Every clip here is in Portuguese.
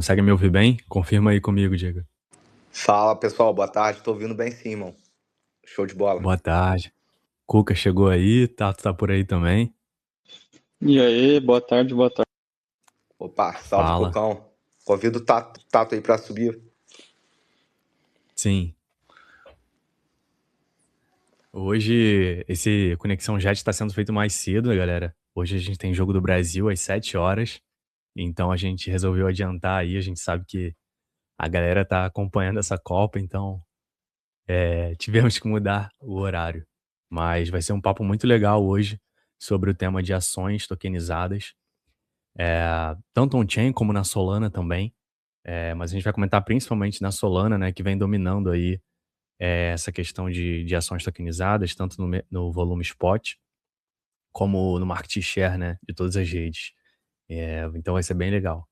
Consegue me ouvir bem? Confirma aí comigo, Diego. Fala pessoal, boa tarde. Tô ouvindo bem sim, irmão. Show de bola. Boa tarde. Cuca chegou aí, Tato tá por aí também. E aí, boa tarde, boa tarde. Opa, salve Fala. Cocão. Convido o Tato aí pra subir. Sim. Hoje esse Conexão Jet está sendo feito mais cedo, né, galera. Hoje a gente tem jogo do Brasil às 7 horas. Então a gente resolveu adiantar aí. A gente sabe que a galera tá acompanhando essa Copa, então tivemos que mudar o horário. Mas vai ser um papo muito legal hoje sobre o tema de ações tokenizadas. Tanto on-chain como na Solana também. Mas a gente vai comentar principalmente na Solana, né, que vem dominando aí essa questão de ações tokenizadas, tanto no volume spot, como no market share, né, de todas as redes. Então vai ser bem legal.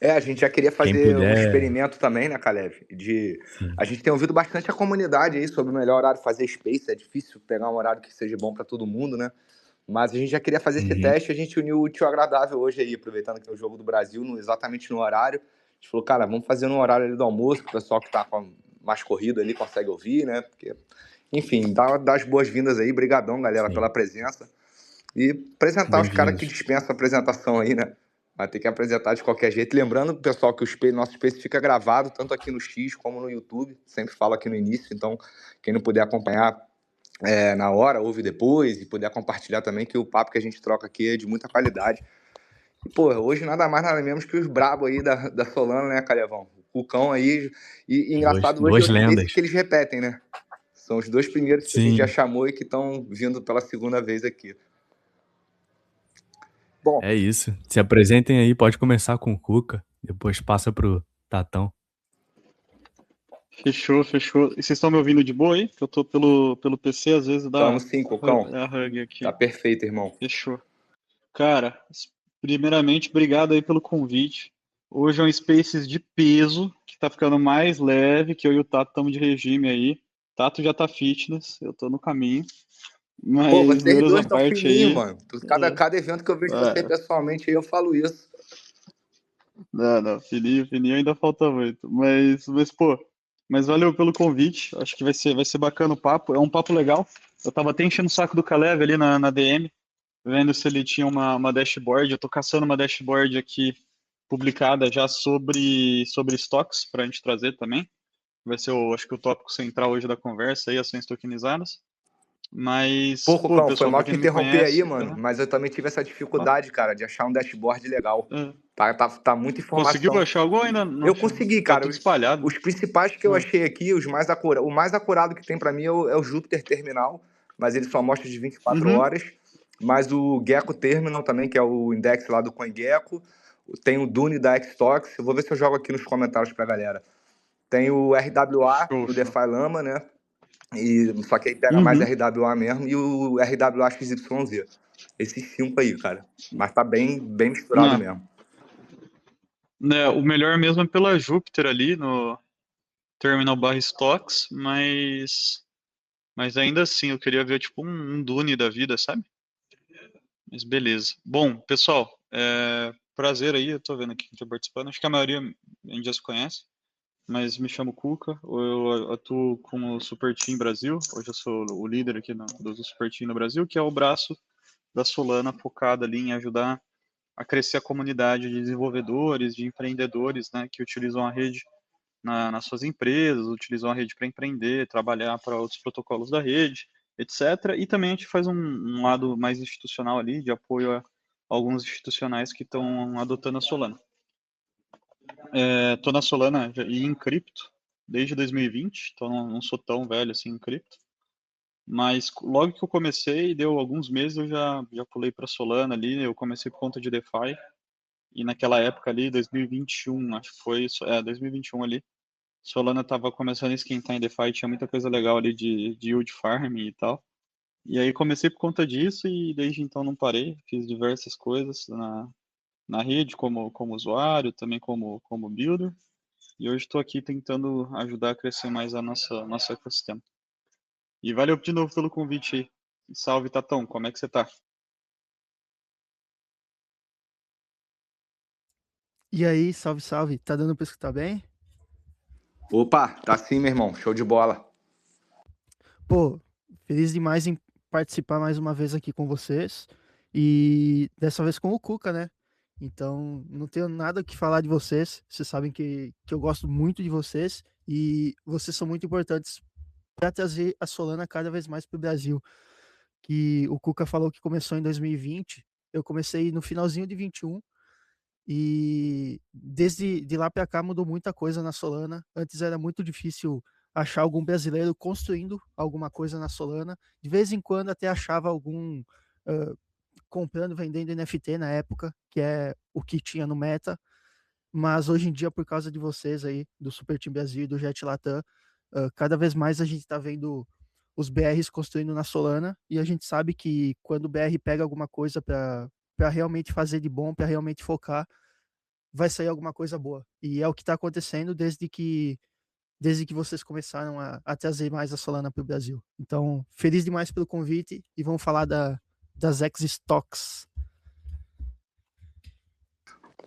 A gente já queria Quem fazer um puder, experimento também, né, Caleb? sim. A gente tem ouvido bastante a comunidade aí sobre o melhor horário de fazer space. É difícil pegar um horário que seja bom pra todo mundo, né? Mas a gente já queria fazer esse Uhum. teste. A gente uniu o útil ao agradável hoje aí, aproveitando que é o jogo do Brasil, exatamente no horário. A gente falou, cara, vamos fazer no horário ali do almoço, que o pessoal que tá mais corrido ali consegue ouvir, né? Porque, enfim, dá as boas-vindas aí. Brigadão, galera, Sim. pela presença. E apresentar os caras que Bem-vindos. dispensam a apresentação aí, né? Vai ter que apresentar de qualquer jeito. Lembrando, pessoal, que nosso Space fica gravado, tanto aqui no X como no YouTube. Sempre falo aqui no início, então quem não puder acompanhar na hora, ouve depois e puder compartilhar também, que o papo que a gente troca aqui é de muita qualidade. E, pô, hoje nada mais nada menos que os brabos aí da Solana, né, Calhevão? O Cucão aí. E engraçado, hoje é Duas o space que lendas. eles repetem, né? São os dois primeiros que a gente já Sim, chamou e que estão vindo pela segunda vez aqui. Bom, é isso. Se apresentem aí, pode começar com o Cuca, depois passa pro Tatão. Fechou, fechou. E vocês estão me ouvindo de boa aí? Que eu tô pelo PC, às vezes dá tamo sim, Cocão. a hug Tá aqui. perfeito, irmão. Fechou. Cara, primeiramente, obrigado aí pelo convite. Hoje é um Spaces de peso, que tá ficando mais leve, que eu e o Tato estamos de regime aí. Tato já tá fitness, eu tô no caminho. Pô, Mas, vocês zoeiras dois à estão parte fininhos, aí. mano. Cada evento que eu vejo você É, pessoalmente aí, eu falo isso. não, fininho ainda falta muito. Mas valeu pelo convite. Acho que vai ser bacana o papo. É um papo legal. Eu tava até enchendo o saco do Caleb ali na DM, vendo se ele tinha uma dashboard. Eu tô caçando uma dashboard aqui publicada já sobre estoques para a gente trazer também. Vai ser, acho que o tópico central hoje da conversa aí, ações tokenizadas. Mas, Pô, pô, Cocão, foi pessoal, para mal te quem não me interromper aí, conhece, mano, mas eu também tive essa ah, dificuldade, cara, de achar um dashboard legal. ah, Tá muita conseguiu informação. achar algum ou ainda não Eu achou? consegui, Tá cara. tudo espalhado. Os principais que eu Ah, achei aqui, o mais acurado que tem pra mim é o Júpiter Terminal, mas ele só mostra de 24 uhum. horas. Mas o Gecko Terminal também, que é o index lá do CoinGecko. Tem o Dune da Xtox. Eu vou ver se eu jogo aqui nos comentários pra galera. Tem o RWA Show, do show. DeFi Lama, né? Só que aí pega mais Uhum. RWA mesmo. E o RWA XYZ. Esses 5 aí, cara. Mas tá bem misturado Não, mesmo. né, o melhor mesmo é pela Júpiter ali no Terminal barra Stocks, mas ainda assim eu queria ver tipo um Dune da vida, sabe? Mas beleza. Bom, pessoal, prazer aí, eu tô vendo aqui quem tá participando. Acho que a maioria a gente já se conhece, mas me chamo Cuca, eu atuo com o Super Team Brasil. Hoje eu sou o líder aqui do Super Team no Brasil, que é o braço da Solana focado ali em ajudar a crescer a comunidade de desenvolvedores, de empreendedores, né, que utilizam a rede nas suas empresas, utilizam a rede para empreender, trabalhar para outros protocolos da rede, etc. E também a gente faz um lado mais institucional ali, de apoio a alguns institucionais que estão adotando a Solana. Estou na Solana e em cripto desde 2020, então não sou tão velho assim em cripto. Mas logo que eu comecei, deu alguns meses, eu já pulei para Solana ali, eu comecei por conta de DeFi, e naquela época ali, 2021, acho que foi, 2021 ali, Solana estava começando a esquentar em DeFi, tinha muita coisa legal ali de yield farm e tal. E aí comecei por conta disso e desde então não parei, fiz diversas coisas na rede como usuário, também como builder. E hoje estou aqui tentando ajudar a crescer mais a nosso ecossistema. E valeu de novo pelo convite aí. Salve, Tatão, como é que você tá? E aí, salve, salve. Tá dando pra escutar bem? Opa, tá sim, meu irmão. Show de bola. Pô, feliz demais em participar mais uma vez aqui com vocês. E dessa vez com o Cuca, né? Então, não tenho nada o que falar de vocês. Vocês sabem que eu gosto muito de vocês. E vocês são muito importantes para trazer a Solana cada vez mais para o Brasil. Que o Cuca falou que começou em 2020. Eu comecei no finalzinho de 21. E desde de lá para cá mudou muita coisa na Solana. Antes era muito difícil achar algum brasileiro construindo alguma coisa na Solana. De vez em quando até achava algum uh, comprando, vendendo NFT na época, que é o que tinha no Meta. Mas hoje em dia, por causa de vocês aí, do Super Team Brasil e do Jet Latam, cada vez mais a gente está vendo os BRs construindo na Solana, e a gente sabe que quando o BR pega alguma coisa para realmente fazer de bom, para realmente focar, vai sair alguma coisa boa. E é o que está acontecendo desde que vocês começaram a trazer mais a Solana para o Brasil. Então, feliz demais pelo convite e vamos falar das X-Stocks.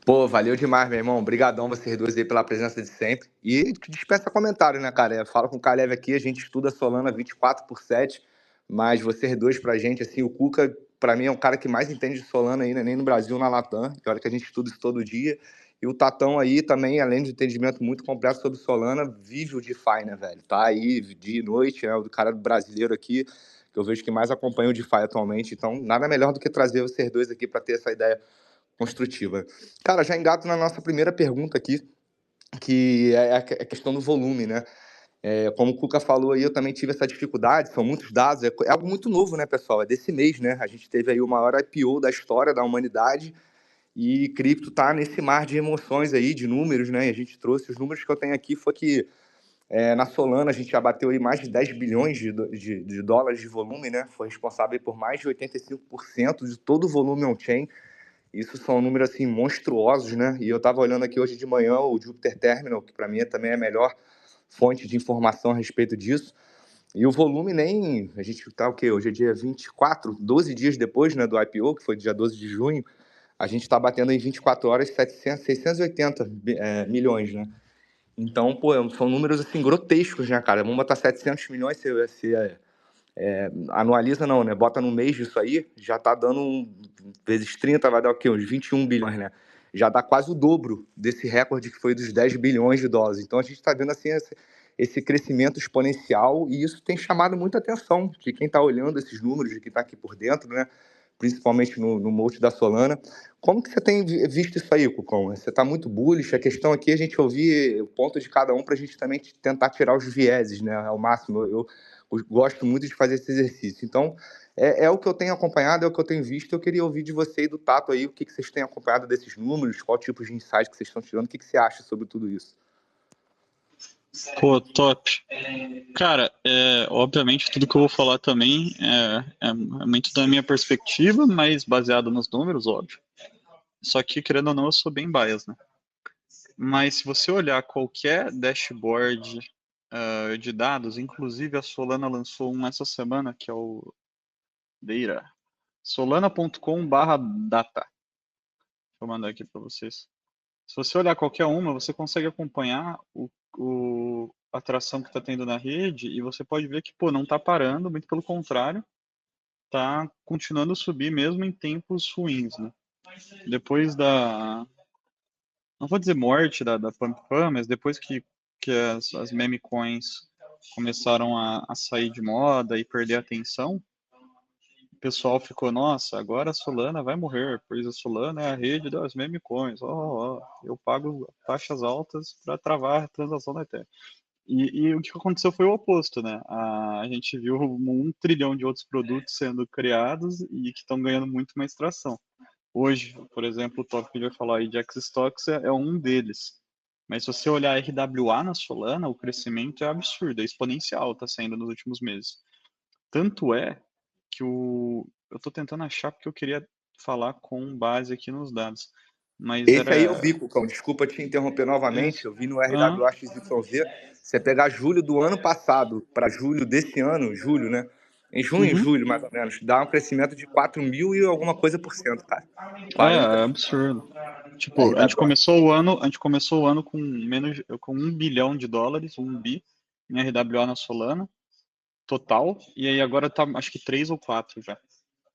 Pô, valeu demais, meu irmão. Obrigadão vocês dois aí pela presença de sempre. E dispensa comentário, né, cara? Fala com o Caleb aqui, a gente estuda Solana 24/7, mas vocês dois pra gente, assim, o Cuca, pra mim, é um cara que mais entende de Solana aí, né? Nem no Brasil, na Latam, que olha que a gente estuda isso todo dia. E o Tatão aí também, além de entendimento muito completo sobre Solana, vive o DeFi, né, velho? Tá aí dia e noite, é o cara brasileiro aqui, que eu vejo que mais acompanha o DeFi atualmente. Então, nada melhor do que trazer vocês dois aqui para ter essa ideia construtiva. Cara, já engato na nossa primeira pergunta aqui, que é a questão do volume, né? Como o Cuca falou aí, eu também tive essa dificuldade, são muitos dados, é algo muito novo, né, pessoal? É desse mês, né? A gente teve aí o maior IPO da história da humanidade e cripto tá nesse mar de emoções aí, de números, né? E a gente trouxe, os números que eu tenho aqui foi que na Solana a gente já bateu aí mais de 10 bilhões de dólares de volume, né? Foi responsável por mais de 85% de todo o volume on-chain. Isso são números assim monstruosos, né? E eu estava olhando aqui hoje de manhã o Jupiter Terminal, que para mim também é a melhor fonte de informação a respeito disso. E o volume nem... A gente está o quê? Hoje é dia 24, 12 dias depois, né, do IPO, que foi dia 12 de junho, a gente está batendo em 24 horas 680 milhões, né? Então, pô, são números assim grotescos, né, cara? Vamos botar 700 milhões, anualiza não, né? Bota no mês disso aí, já tá dando vezes 30, vai dar o quê? Uns 21 bilhões, né? Já dá quase o dobro desse recorde que foi dos 10 bilhões de dólares. Então a gente está vendo assim esse crescimento exponencial e isso tem chamado muita atenção de quem está olhando esses números, de quem está aqui por dentro, né? Principalmente no Multi da Solana. Como que você tem visto isso aí, Cucão? Você está muito bullish? A questão aqui é a gente ouvir o ponto de cada um para a gente também tentar tirar os vieses, né? Ao máximo. Eu gosto muito de fazer esse exercício. Então, é o que eu tenho acompanhado, é o que eu tenho visto. Eu queria ouvir de você e do Tato aí o que vocês têm acompanhado desses números, qual tipo de insight que vocês estão tirando, o que você acha sobre tudo isso? Pô, top. Cara, obviamente tudo que eu vou falar também é muito da minha perspectiva, mas baseado nos números, óbvio. Só que, querendo ou não, eu sou bem biased, né? Mas se você olhar qualquer dashboard de dados, inclusive a Solana lançou um essa semana, que é o Data. solana.com/data. Deixa eu mandar aqui para vocês. Se você olhar qualquer uma, você consegue acompanhar a atração que está tendo na rede e você pode ver que, pô, não está parando, muito pelo contrário, está continuando a subir mesmo em tempos ruins, né? Depois não vou dizer morte da Pump, mas depois que as meme coins começaram a sair de moda e perder a atenção, o pessoal ficou, nossa, agora a Solana vai morrer, pois a Solana é a rede das meme coins. Eu pago taxas altas para travar a transação da Ethereum. E o que aconteceu foi o oposto, né? A gente viu 1 trilhão de outros produtos sendo criados e que estão ganhando muito mais tração. Hoje, por exemplo, o tópico que a gente vai falar aí de X-Stocks é um deles. Mas se você olhar a RWA na Solana, o crescimento é absurdo, é exponencial, está sendo nos últimos meses. Tanto é que eu estou tentando achar porque eu queria falar com base aqui nos dados. Mas Esse aí eu vi, Cucão. Desculpa te interromper novamente. Isso. Eu vi no RWAXYZ. Você pegar julho do ano passado para julho desse ano, julho, né? Em junho, Uhum. julho, mais ou menos, dá um crescimento de 4.000 e alguma coisa por cento, cara. É 40. absurdo. Tipo, a gente RWA. começou o ano com $1 bilhão, 1 bi em RWA na Solana, total, e aí agora tá acho que 3 ou 4 já.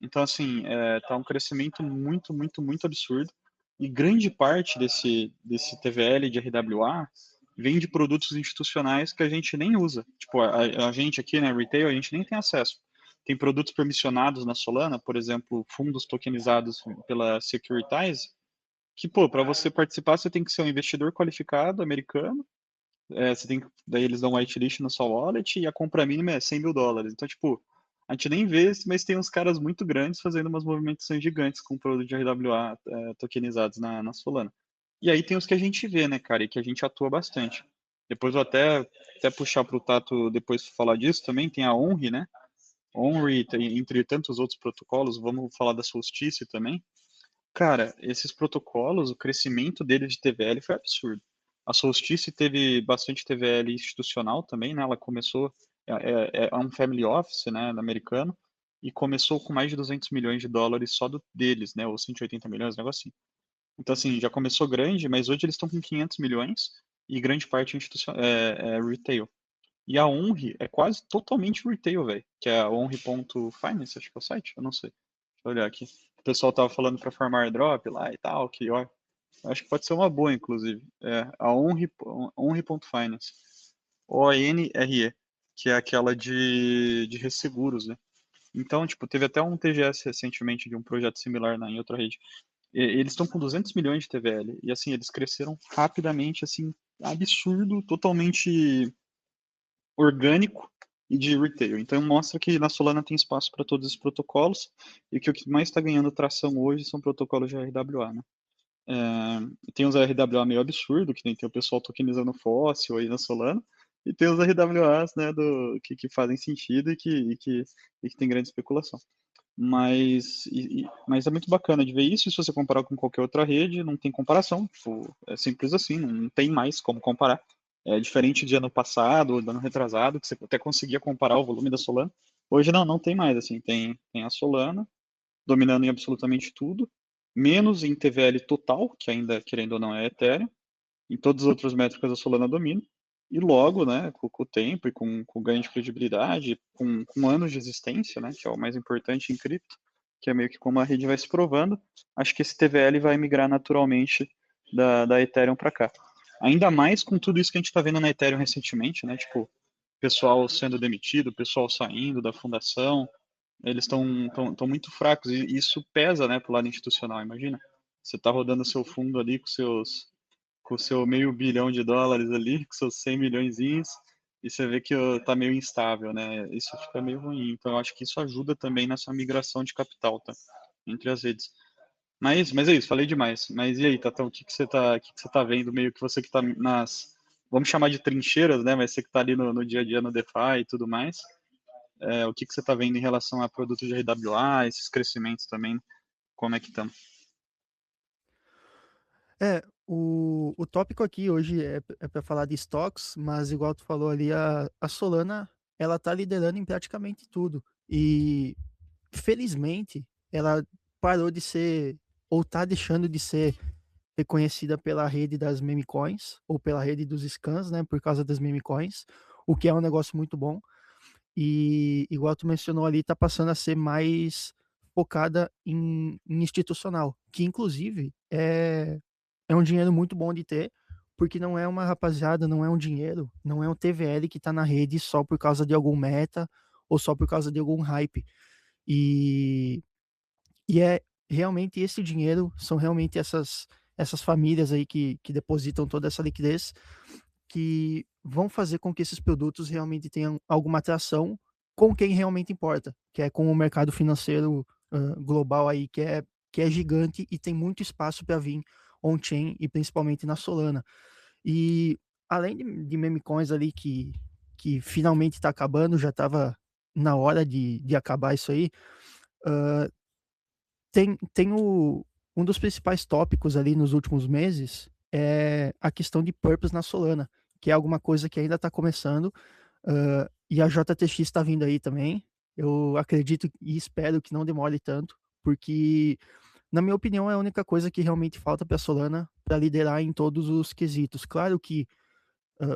Então, assim, tá um crescimento muito, muito, muito absurdo. E grande parte desse TVL de RWA vem de produtos institucionais que a gente nem usa. Tipo, a gente aqui, né, retail, a gente nem tem acesso. Tem produtos permissionados na Solana, por exemplo, fundos tokenizados pela Securitize, que, pô, para você participar, você tem que ser um investidor qualificado americano. Daí eles dão um whitelist na sua wallet e a compra mínima é $100.000. Então, tipo, a gente nem vê, mas tem uns caras muito grandes fazendo umas movimentações gigantes com produtos de RWA tokenizados na Solana. E aí tem os que a gente vê, né, cara, e que a gente atua bastante. Depois vou até puxar para o Tato depois falar disso também, tem a Onri, né? Onri, entre tantos outros protocolos, vamos falar da Solstice também. Cara, esses protocolos, o crescimento deles de TVL foi absurdo. A Solstice teve bastante TVL institucional também, né? Ela começou, é um family office, né, americano, e começou com mais de $200 milhões só deles, né? Ou 180 milhões, um negócio assim. Então, assim, já começou grande, mas hoje eles estão com 500 milhões e grande parte é retail. E a Onri é quase totalmente retail, velho, que é a Onri.finance, acho que é o site, eu não sei. Deixa eu olhar aqui. O pessoal tava falando para farmar airdrop lá e tal, que ó, acho que pode ser uma boa, inclusive. É a Onri.finance. ONRE, que é aquela de resseguros, né? Então, tipo, teve até um TGS recentemente de um projeto similar em outra rede. Eles estão com 200 milhões de TVL. E, assim, eles cresceram rapidamente, assim, absurdo, totalmente orgânico e de retail. Então mostra que na Solana tem espaço para todos os protocolos e que o que mais está ganhando tração hoje são protocolos de RWA, né? Tem os RWA meio absurdo, que nem tem o pessoal tokenizando fóssil aí na Solana, e tem os RWAs, né, que fazem sentido e que tem grande especulação. Mas é muito bacana de ver isso, e se você comparar com qualquer outra rede, não tem comparação, tipo, é simples assim, não tem mais como comparar. É diferente de ano passado, ou do ano retrasado, que você até conseguia comparar o volume da Solana. Hoje não tem mais, assim, tem a Solana dominando em absolutamente tudo, menos em TVL total, que ainda, querendo ou não, é Ethereum. Em todas as outras métricas a Solana domina. E logo, né, com o tempo e com o ganho de credibilidade, com anos de existência, né, que é o mais importante em cripto, que é meio que como a rede vai se provando, acho que esse TVL vai migrar naturalmente da Ethereum para cá. Ainda mais com tudo isso que a gente está vendo na Ethereum recentemente, né, tipo, pessoal sendo demitido, pessoal saindo da fundação, eles estão muito fracos, e isso pesa, né, pro lado institucional, imagina. Você está rodando seu fundo ali com o seu $500 milhão ali, com seus 100 milhõezinhos, e você vê que tá meio instável, né? Isso fica meio ruim. Então, eu acho que isso ajuda também nessa migração de capital, tá? Entre as redes. Mas é isso, falei demais. Mas e aí, Tatão, o que que você tá vendo? Meio que você que tá vamos chamar de trincheiras, né? Mas você que tá ali no dia a dia no DeFi e tudo mais. O que você tá vendo em relação a produtos de RWA, esses crescimentos também, como é que estão? O tópico aqui hoje é para falar de stocks, mas igual tu falou ali, a Solana, ela tá liderando em praticamente tudo. E felizmente, ela parou de ser, ou tá deixando de ser reconhecida pela rede das meme coins, ou pela rede dos scans, né, por causa das meme coins, o que é um negócio muito bom. E igual tu mencionou ali, tá passando a ser mais focada em institucional, que inclusive é um dinheiro muito bom de ter, porque não é uma rapaziada, não é um dinheiro, não é um TVL que tá na rede só por causa de algum meta ou só por causa de algum hype. E, e é realmente esse dinheiro, são realmente essas famílias aí que depositam toda essa liquidez, que vão fazer com que esses produtos realmente tenham alguma atração com quem realmente importa, que é com o mercado financeiro global aí, que é gigante e tem muito espaço para vir on-chain e principalmente na Solana. E além de meme coins ali que finalmente está acabando, já estava na hora de acabar isso aí, tem um dos principais tópicos ali nos últimos meses é a questão de purpose na Solana, que é alguma coisa que ainda está começando, e a JTX está vindo aí também. Eu acredito e espero que não demore tanto, porque, na minha opinião, é a única coisa que realmente falta para a Solana para liderar em todos os quesitos. Claro que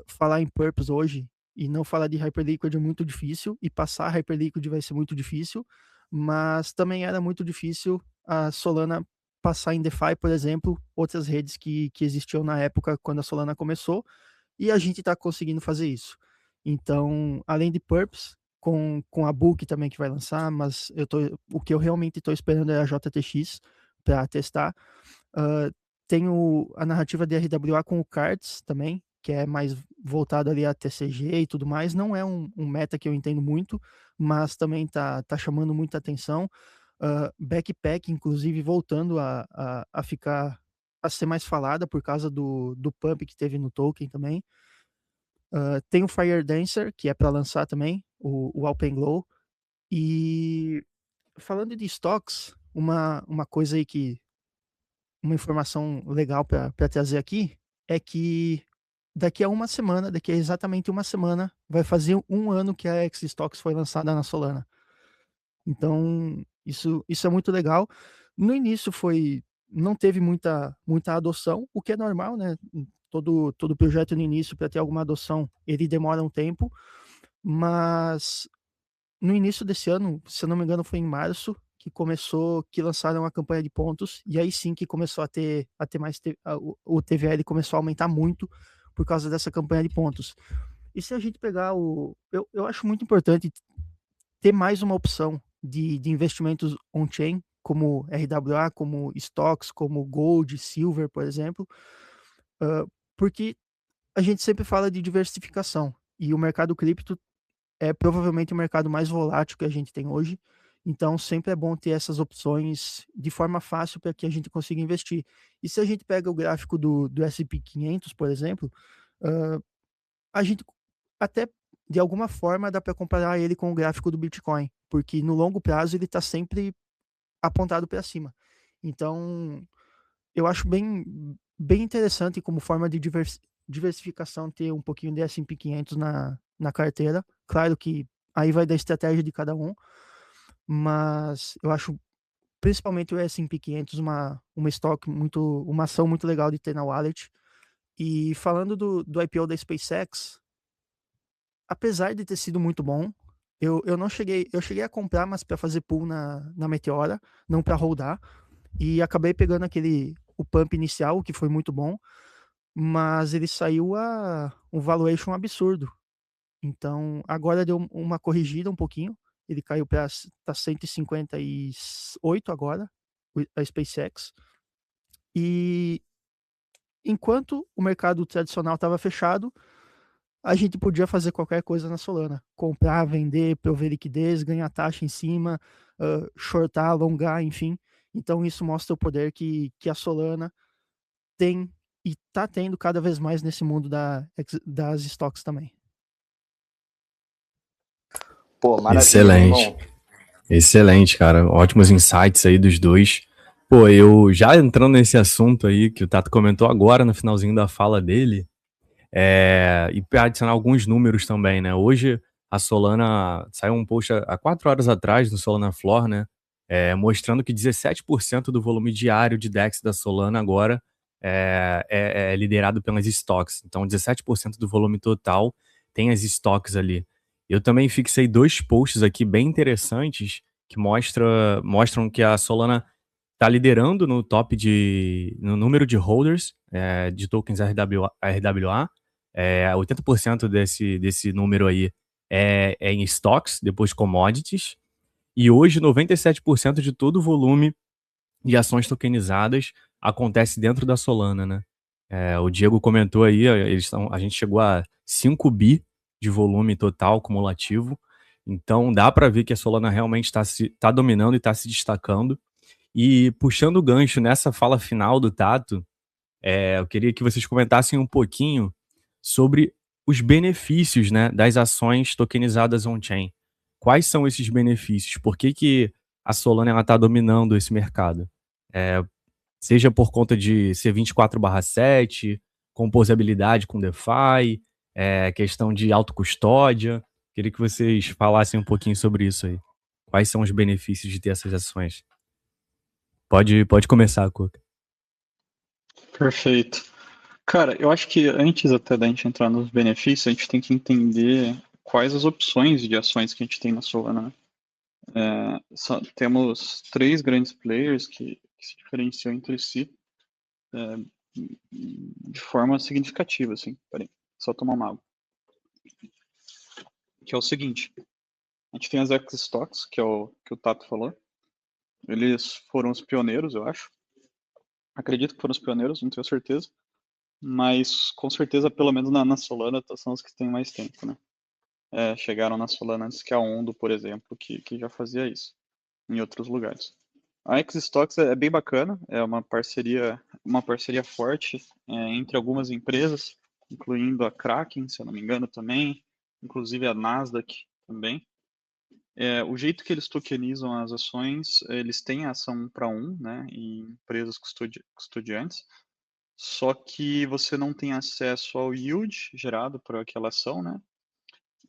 falar em Purpose hoje e não falar de Hyperliquid é muito difícil, e passar Hyperliquid vai ser muito difícil, mas também era muito difícil a Solana passar em DeFi, por exemplo, outras redes que existiam na época quando a Solana começou, e a gente está conseguindo fazer isso. Então, além de Purpose, com a Book também que vai lançar, mas o que eu realmente estou esperando é a JTX para testar. Tenho a narrativa de RWA com o Cards também, que é mais voltado ali a TCG e tudo mais. Não é um meta que eu entendo muito, mas também tá chamando muita atenção. Backpack, inclusive, voltando a ficar a ser mais falada por causa do pump que teve no token também. Tem o Fire Dancer, que é para lançar também, o Alpenglow. E falando de stocks, uma coisa aí uma informação legal para trazer aqui é que daqui a exatamente uma semana, vai fazer 1 ano que a X-Stocks foi lançada na Solana. Então, isso é muito legal. No início não teve muita adoção, o que é normal, né? Todo projeto no início, para ter alguma adoção, ele demora um tempo, mas no início desse ano, se eu não me engano, foi em março que lançaram a campanha de pontos, e aí sim que começou a ter mais o TVL começou a aumentar muito por causa dessa campanha de pontos. E se a gente pegar eu acho muito importante ter mais uma opção de investimentos on-chain, como RWA, como stocks, como Gold, Silver, por exemplo, porque a gente sempre fala de diversificação, e o mercado cripto é provavelmente o mercado mais volátil que a gente tem hoje, então sempre é bom ter essas opções de forma fácil para que a gente consiga investir. E se a gente pega o gráfico do S&P 500, por exemplo, a gente até, de alguma forma, dá para comparar ele com o gráfico do Bitcoin, porque no longo prazo ele está sempre apontado para cima. Então, eu acho bem interessante como forma de diversificação ter um pouquinho de S&P 500 na carteira. Claro que aí vai da estratégia de cada um, mas eu acho principalmente o S&P 500 uma ação muito legal de ter na wallet. E falando do IPO da SpaceX, apesar de ter sido muito bom, eu cheguei a comprar, mas para fazer pool na Meteora, não para holdar, e acabei pegando o pump inicial, que foi muito bom, mas ele saiu a um valuation absurdo. Então, agora deu uma corrigida um pouquinho, ele caiu para tá 158 agora, a SpaceX. E enquanto o mercado tradicional estava fechado, a gente podia fazer qualquer coisa na Solana. Comprar, vender, prover liquidez, ganhar taxa em cima, shortar, alongar, enfim. Então isso mostra o poder que a Solana tem e está tendo cada vez mais nesse mundo das stocks também. Pô, maravilha, Excelente. irmão. Excelente, cara. Ótimos insights aí dos dois. Pô, eu já entrando nesse assunto aí que o Tato comentou agora no finalzinho da fala dele, e para adicionar alguns números também, né? Hoje a Solana saiu um post há 4 horas atrás no Solana Floor, né? Mostrando que 17% do volume diário de DEX da Solana agora é liderado pelas stocks. Então, 17% do volume total tem as stocks ali. Eu também fixei 2 posts aqui bem interessantes que mostram que a Solana está liderando no no número de holders de tokens RWA. 80% desse número aí é em stocks, depois commodities. E hoje, 97% de todo o volume de ações tokenizadas acontece dentro da Solana, né? O Diego comentou aí, a gente chegou a 5 bi de volume total cumulativo. Então, dá para ver que a Solana realmente está dominando e está se destacando. E puxando o gancho nessa fala final do Tato, eu queria que vocês comentassem um pouquinho sobre os benefícios, né, das ações tokenizadas on-chain. Quais são esses benefícios? Por que a Solana está dominando esse mercado? Seja por conta de ser 24/7, composabilidade com DeFi, questão de autocustódia. Queria que vocês falassem um pouquinho sobre isso aí. Quais são os benefícios de ter essas ações? Pode começar, Cuca. Perfeito. Cara, eu acho que antes até da gente entrar nos benefícios, a gente tem que entender quais as opções de ações que a gente tem na Solana, né? Temos 3 grandes players que se diferenciam entre si de forma significativa, assim. Peraí, só tomar uma água. Que é o seguinte, a gente tem as X-Stocks, que é o que o Tato falou. Eles foram os pioneiros, eu acho. Acredito que foram os pioneiros, não tenho certeza. Mas com certeza, pelo menos na Solana, são os que têm mais tempo, né? Chegaram na Solana antes que a Ondo, por exemplo, que já fazia isso em outros lugares. A X-Stocks é bem bacana, é uma parceria forte entre algumas empresas, incluindo a Kraken, se eu não me engano, também, inclusive a Nasdaq também. O jeito que eles tokenizam as ações, eles têm a ação 1 para 1, né, em empresas custodiantes, só que você não tem acesso ao yield gerado por aquela ação, né,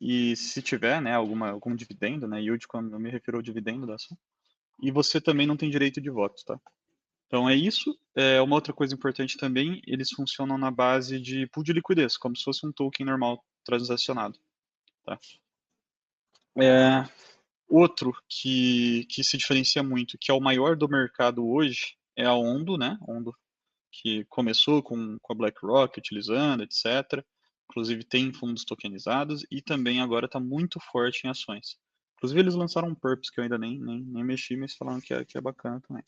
e se tiver, né, algum dividendo, né, yield quando eu me refiro ao dividendo da ação, e você também não tem direito de voto, tá? Então é isso. Uma outra coisa importante também, eles funcionam na base de pool de liquidez, como se fosse um token normal transacionado, tá? Outro que se diferencia muito, que é o maior do mercado hoje, é a Ondo, né? Ondo, que começou com a BlackRock utilizando, etc. Inclusive tem fundos tokenizados e também agora está muito forte em ações. Inclusive eles lançaram um Purpose que eu ainda nem mexi, mas falaram que é bacana também.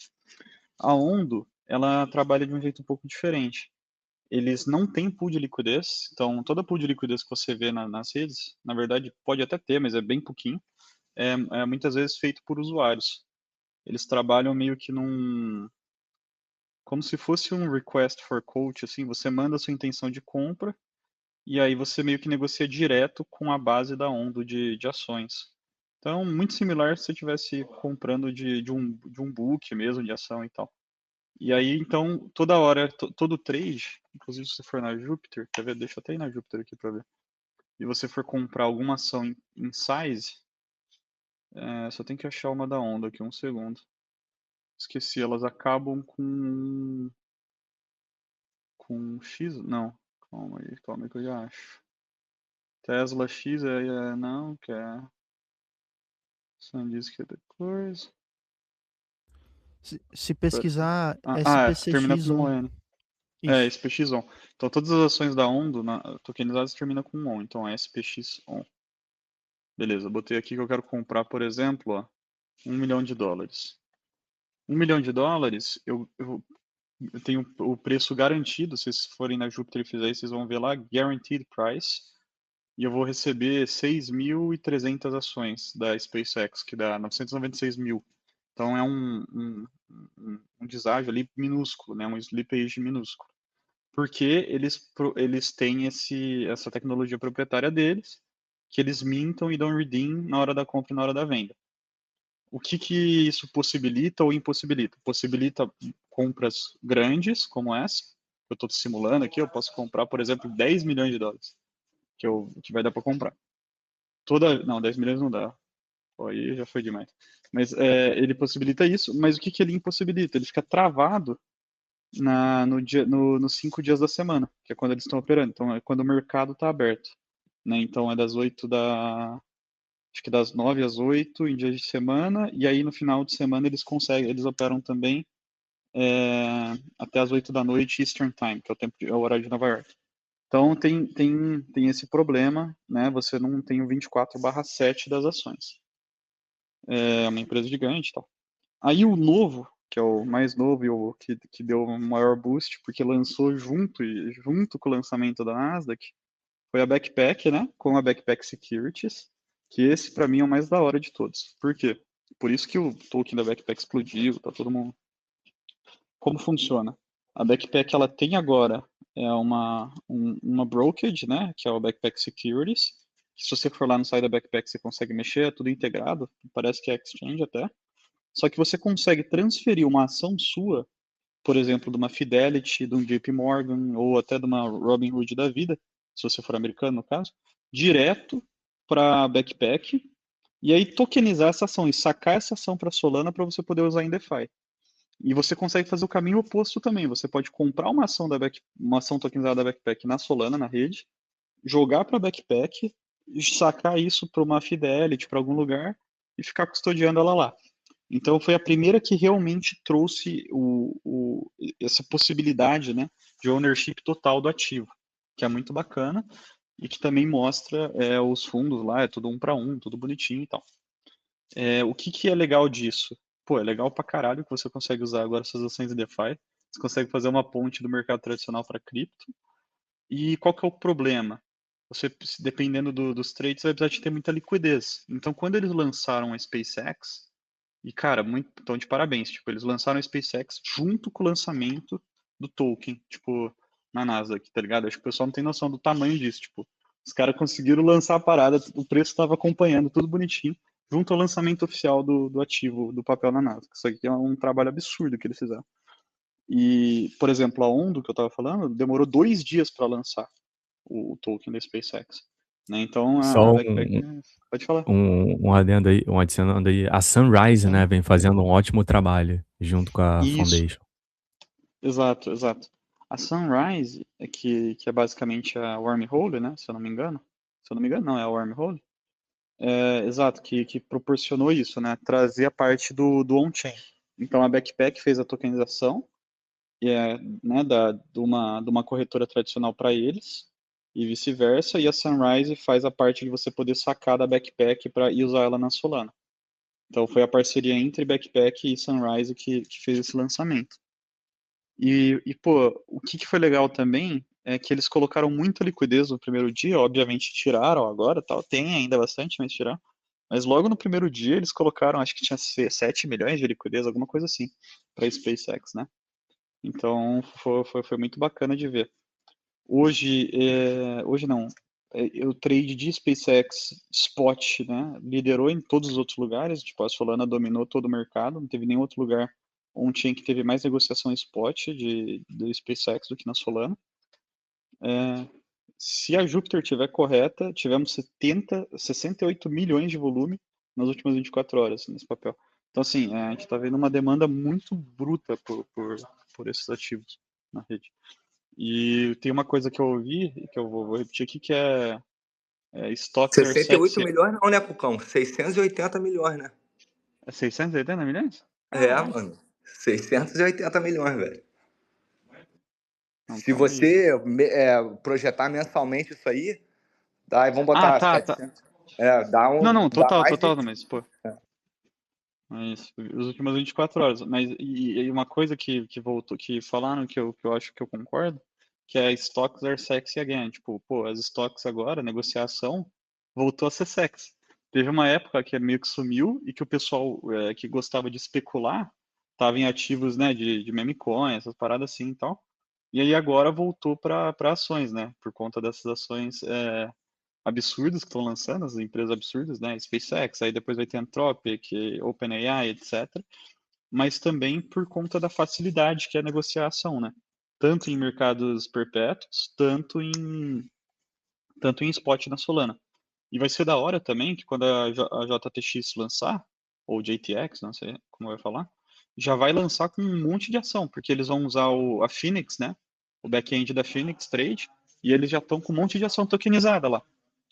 A Ondo, ela trabalha de um jeito um pouco diferente. Eles não têm pool de liquidez, então toda pool de liquidez que você vê nas redes, na verdade pode até ter, mas é bem pouquinho, é muitas vezes feito por usuários. Eles trabalham meio que como se fosse um request for quote, assim, você manda a sua intenção de compra e aí você meio que negocia direto com a base da Ondo de ações. Então, muito similar se você estivesse comprando de um book mesmo, de ação e tal. E aí, então, toda hora, todo trade, inclusive se você for na Jupiter, quer ver? Deixa eu até ir na Jupiter aqui para ver. E você for comprar alguma ação em size, só tem que achar uma da Onda aqui, um segundo. Esqueci, elas acabam com X? Não, calma aí que eu já acho. Tesla X não, que é... Sandisk é depois. Se pesquisar Termina com SPCX1. N. Isso. SPX-ON. Então todas as ações da Ondo tokenizadas terminam com ON, então é SPX-ON. Beleza, botei aqui que eu quero comprar, por exemplo, ó, $1 milhão. $1 milhão, eu tenho o preço garantido, se vocês forem na Jupiter e fizerem, vocês vão ver lá, Guaranteed Price, e eu vou receber 6.300 ações da SpaceX, que dá 996 mil. Então é um deságio ali minúsculo, né, um slippage minúsculo. Porque eles têm essa tecnologia proprietária deles, que eles mintam e dão redeem na hora da compra e na hora da venda. O que isso possibilita ou impossibilita? Possibilita compras grandes, como essa, que eu estou simulando aqui, eu posso comprar, por exemplo, $10 milhões, que vai dar para comprar. Não, 10 milhões não dá. Pô, aí já foi demais. Mas ele possibilita isso, mas o que ele impossibilita? Ele fica travado nos 5 dias da semana, que é quando eles estão operando. Então, é quando o mercado está aberto. Né? Então, é acho que das 9 às 8 em dias de semana, e aí no final de semana eles operam também até as 8 da noite Eastern Time, que é o horário de Nova York. Então, tem esse problema, né? Você não tem o 24/7 das ações. É uma empresa gigante e tal. Aí o novo, que é o mais novo e o que deu um maior boost, porque lançou junto com o lançamento da Nasdaq, foi a Backpack, né? Com a Backpack Securities, que esse para mim é o mais da hora de todos. Por quê? Por isso que o token da Backpack explodiu, tá todo mundo. Como funciona? A Backpack ela tem agora uma brokerage, né? Que é o Backpack Securities. Que se você for lá no site da Backpack, você consegue mexer, é tudo integrado, parece que é exchange até. Só que você consegue transferir uma ação sua, por exemplo, de uma Fidelity, de um JP Morgan ou até de uma Robinhood da vida, se você for americano no caso, direto para Backpack e aí tokenizar essa ação e sacar essa ação para Solana para você poder usar em DeFi. E você consegue fazer o caminho oposto também. Você pode comprar uma ação uma ação tokenizada da Backpack na Solana, na rede, jogar para a Backpack, sacar isso para uma Fidelity, para algum lugar e ficar custodiando ela lá. Então foi a primeira que realmente trouxe essa possibilidade, né, de ownership total do ativo, que é muito bacana e que também mostra os fundos lá, é tudo 1 para 1, tudo bonitinho e tal. O que é legal disso? Pô, é legal pra caralho que você consegue usar agora suas ações em DeFi, você consegue fazer uma ponte do mercado tradicional para cripto. E qual que é o problema? Você, dependendo dos trades, vai precisar de ter muita liquidez. Então, quando eles lançaram a SpaceX, e cara, então de parabéns, tipo, eles lançaram a SpaceX junto com o lançamento do token, tipo, na Nasdaq, tá ligado? Acho que o pessoal não tem noção do tamanho disso, tipo, os caras conseguiram lançar a parada, o preço estava acompanhando, tudo bonitinho, junto ao lançamento oficial do ativo, do papel na Nasdaq. Isso aqui é um trabalho absurdo que eles fizeram. E, por exemplo, a Ondo, que eu estava falando, demorou 2 dias para lançar o token da SpaceX. Né? Então, a Só Backpack, pode falar. um adendo aí, um adicionando aí. A Sunrise, né, vem fazendo um ótimo trabalho junto com a Isso, Foundation. exato, exato. A Sunrise, que é basicamente a Wormhole, né, se eu não me engano. Se eu não me engano, não, é a Wormhole. Exato, que proporcionou isso, né, trazer a parte do on-chain. Então, a Backpack fez a tokenização, né, de uma corretora tradicional para eles, e vice-versa, e a Sunrise faz a parte de você poder sacar da Backpack e usar ela na Solana. Então foi a parceria entre Backpack e Sunrise que fez esse lançamento. Pô, o que foi legal também é que eles colocaram muita liquidez no primeiro dia, obviamente tiraram agora, tal, tem ainda bastante, mas tiraram. Mas logo no primeiro dia eles colocaram, acho que tinha 7 milhões de liquidez, alguma coisa assim, para SpaceX, né? Então foi muito bacana de ver. Hoje não, o trade de SpaceX Spot, né, liderou em todos os outros lugares, tipo, a Solana dominou todo o mercado, não teve nenhum outro lugar onde que teve mais negociação spot do SpaceX do que na Solana. Se a Júpiter estiver correta, tivemos 68 milhões de volume nas últimas 24 horas nesse papel. Então, assim, a gente está vendo uma demanda muito bruta por esses ativos na rede. E tem uma coisa que eu ouvi, que eu vou repetir aqui, que é stocks are 68 sexy. milhões não, né, Cucão? 680 milhões, né? É 680 milhões? Mano. 680 milhões, velho. Não, Se calma aí. você projetar mensalmente isso aí, vamos botar tá. 700. Dá Não, dá total, mais de... mas, pô. Mas as últimas 24 horas. Mas e uma coisa que voltou, que falaram que eu acho que eu concordo, que é stocks are sexy again. Tipo, pô, as stocks agora, negociação, voltou a ser sexy. Teve uma época que meio que sumiu e que o pessoal que gostava de especular tava em ativos, né, de meme coin, essas paradas assim e tal. E aí agora voltou para ações, né, por conta dessas ações absurdas que estão lançando, as empresas absurdas, né? SpaceX, aí depois vai ter Anthropic, OpenAI, etc. Mas também por conta da facilidade que é a negociação, né? Tanto em mercados perpétuos, tanto em spot na Solana. E vai ser da hora também que quando a JTX lançar, ou JTX, não sei como vai falar, já vai lançar com um monte de ação, porque eles vão usar a Phoenix, né? O back-end da Phoenix Trade, e eles já estão com um monte de ação tokenizada lá.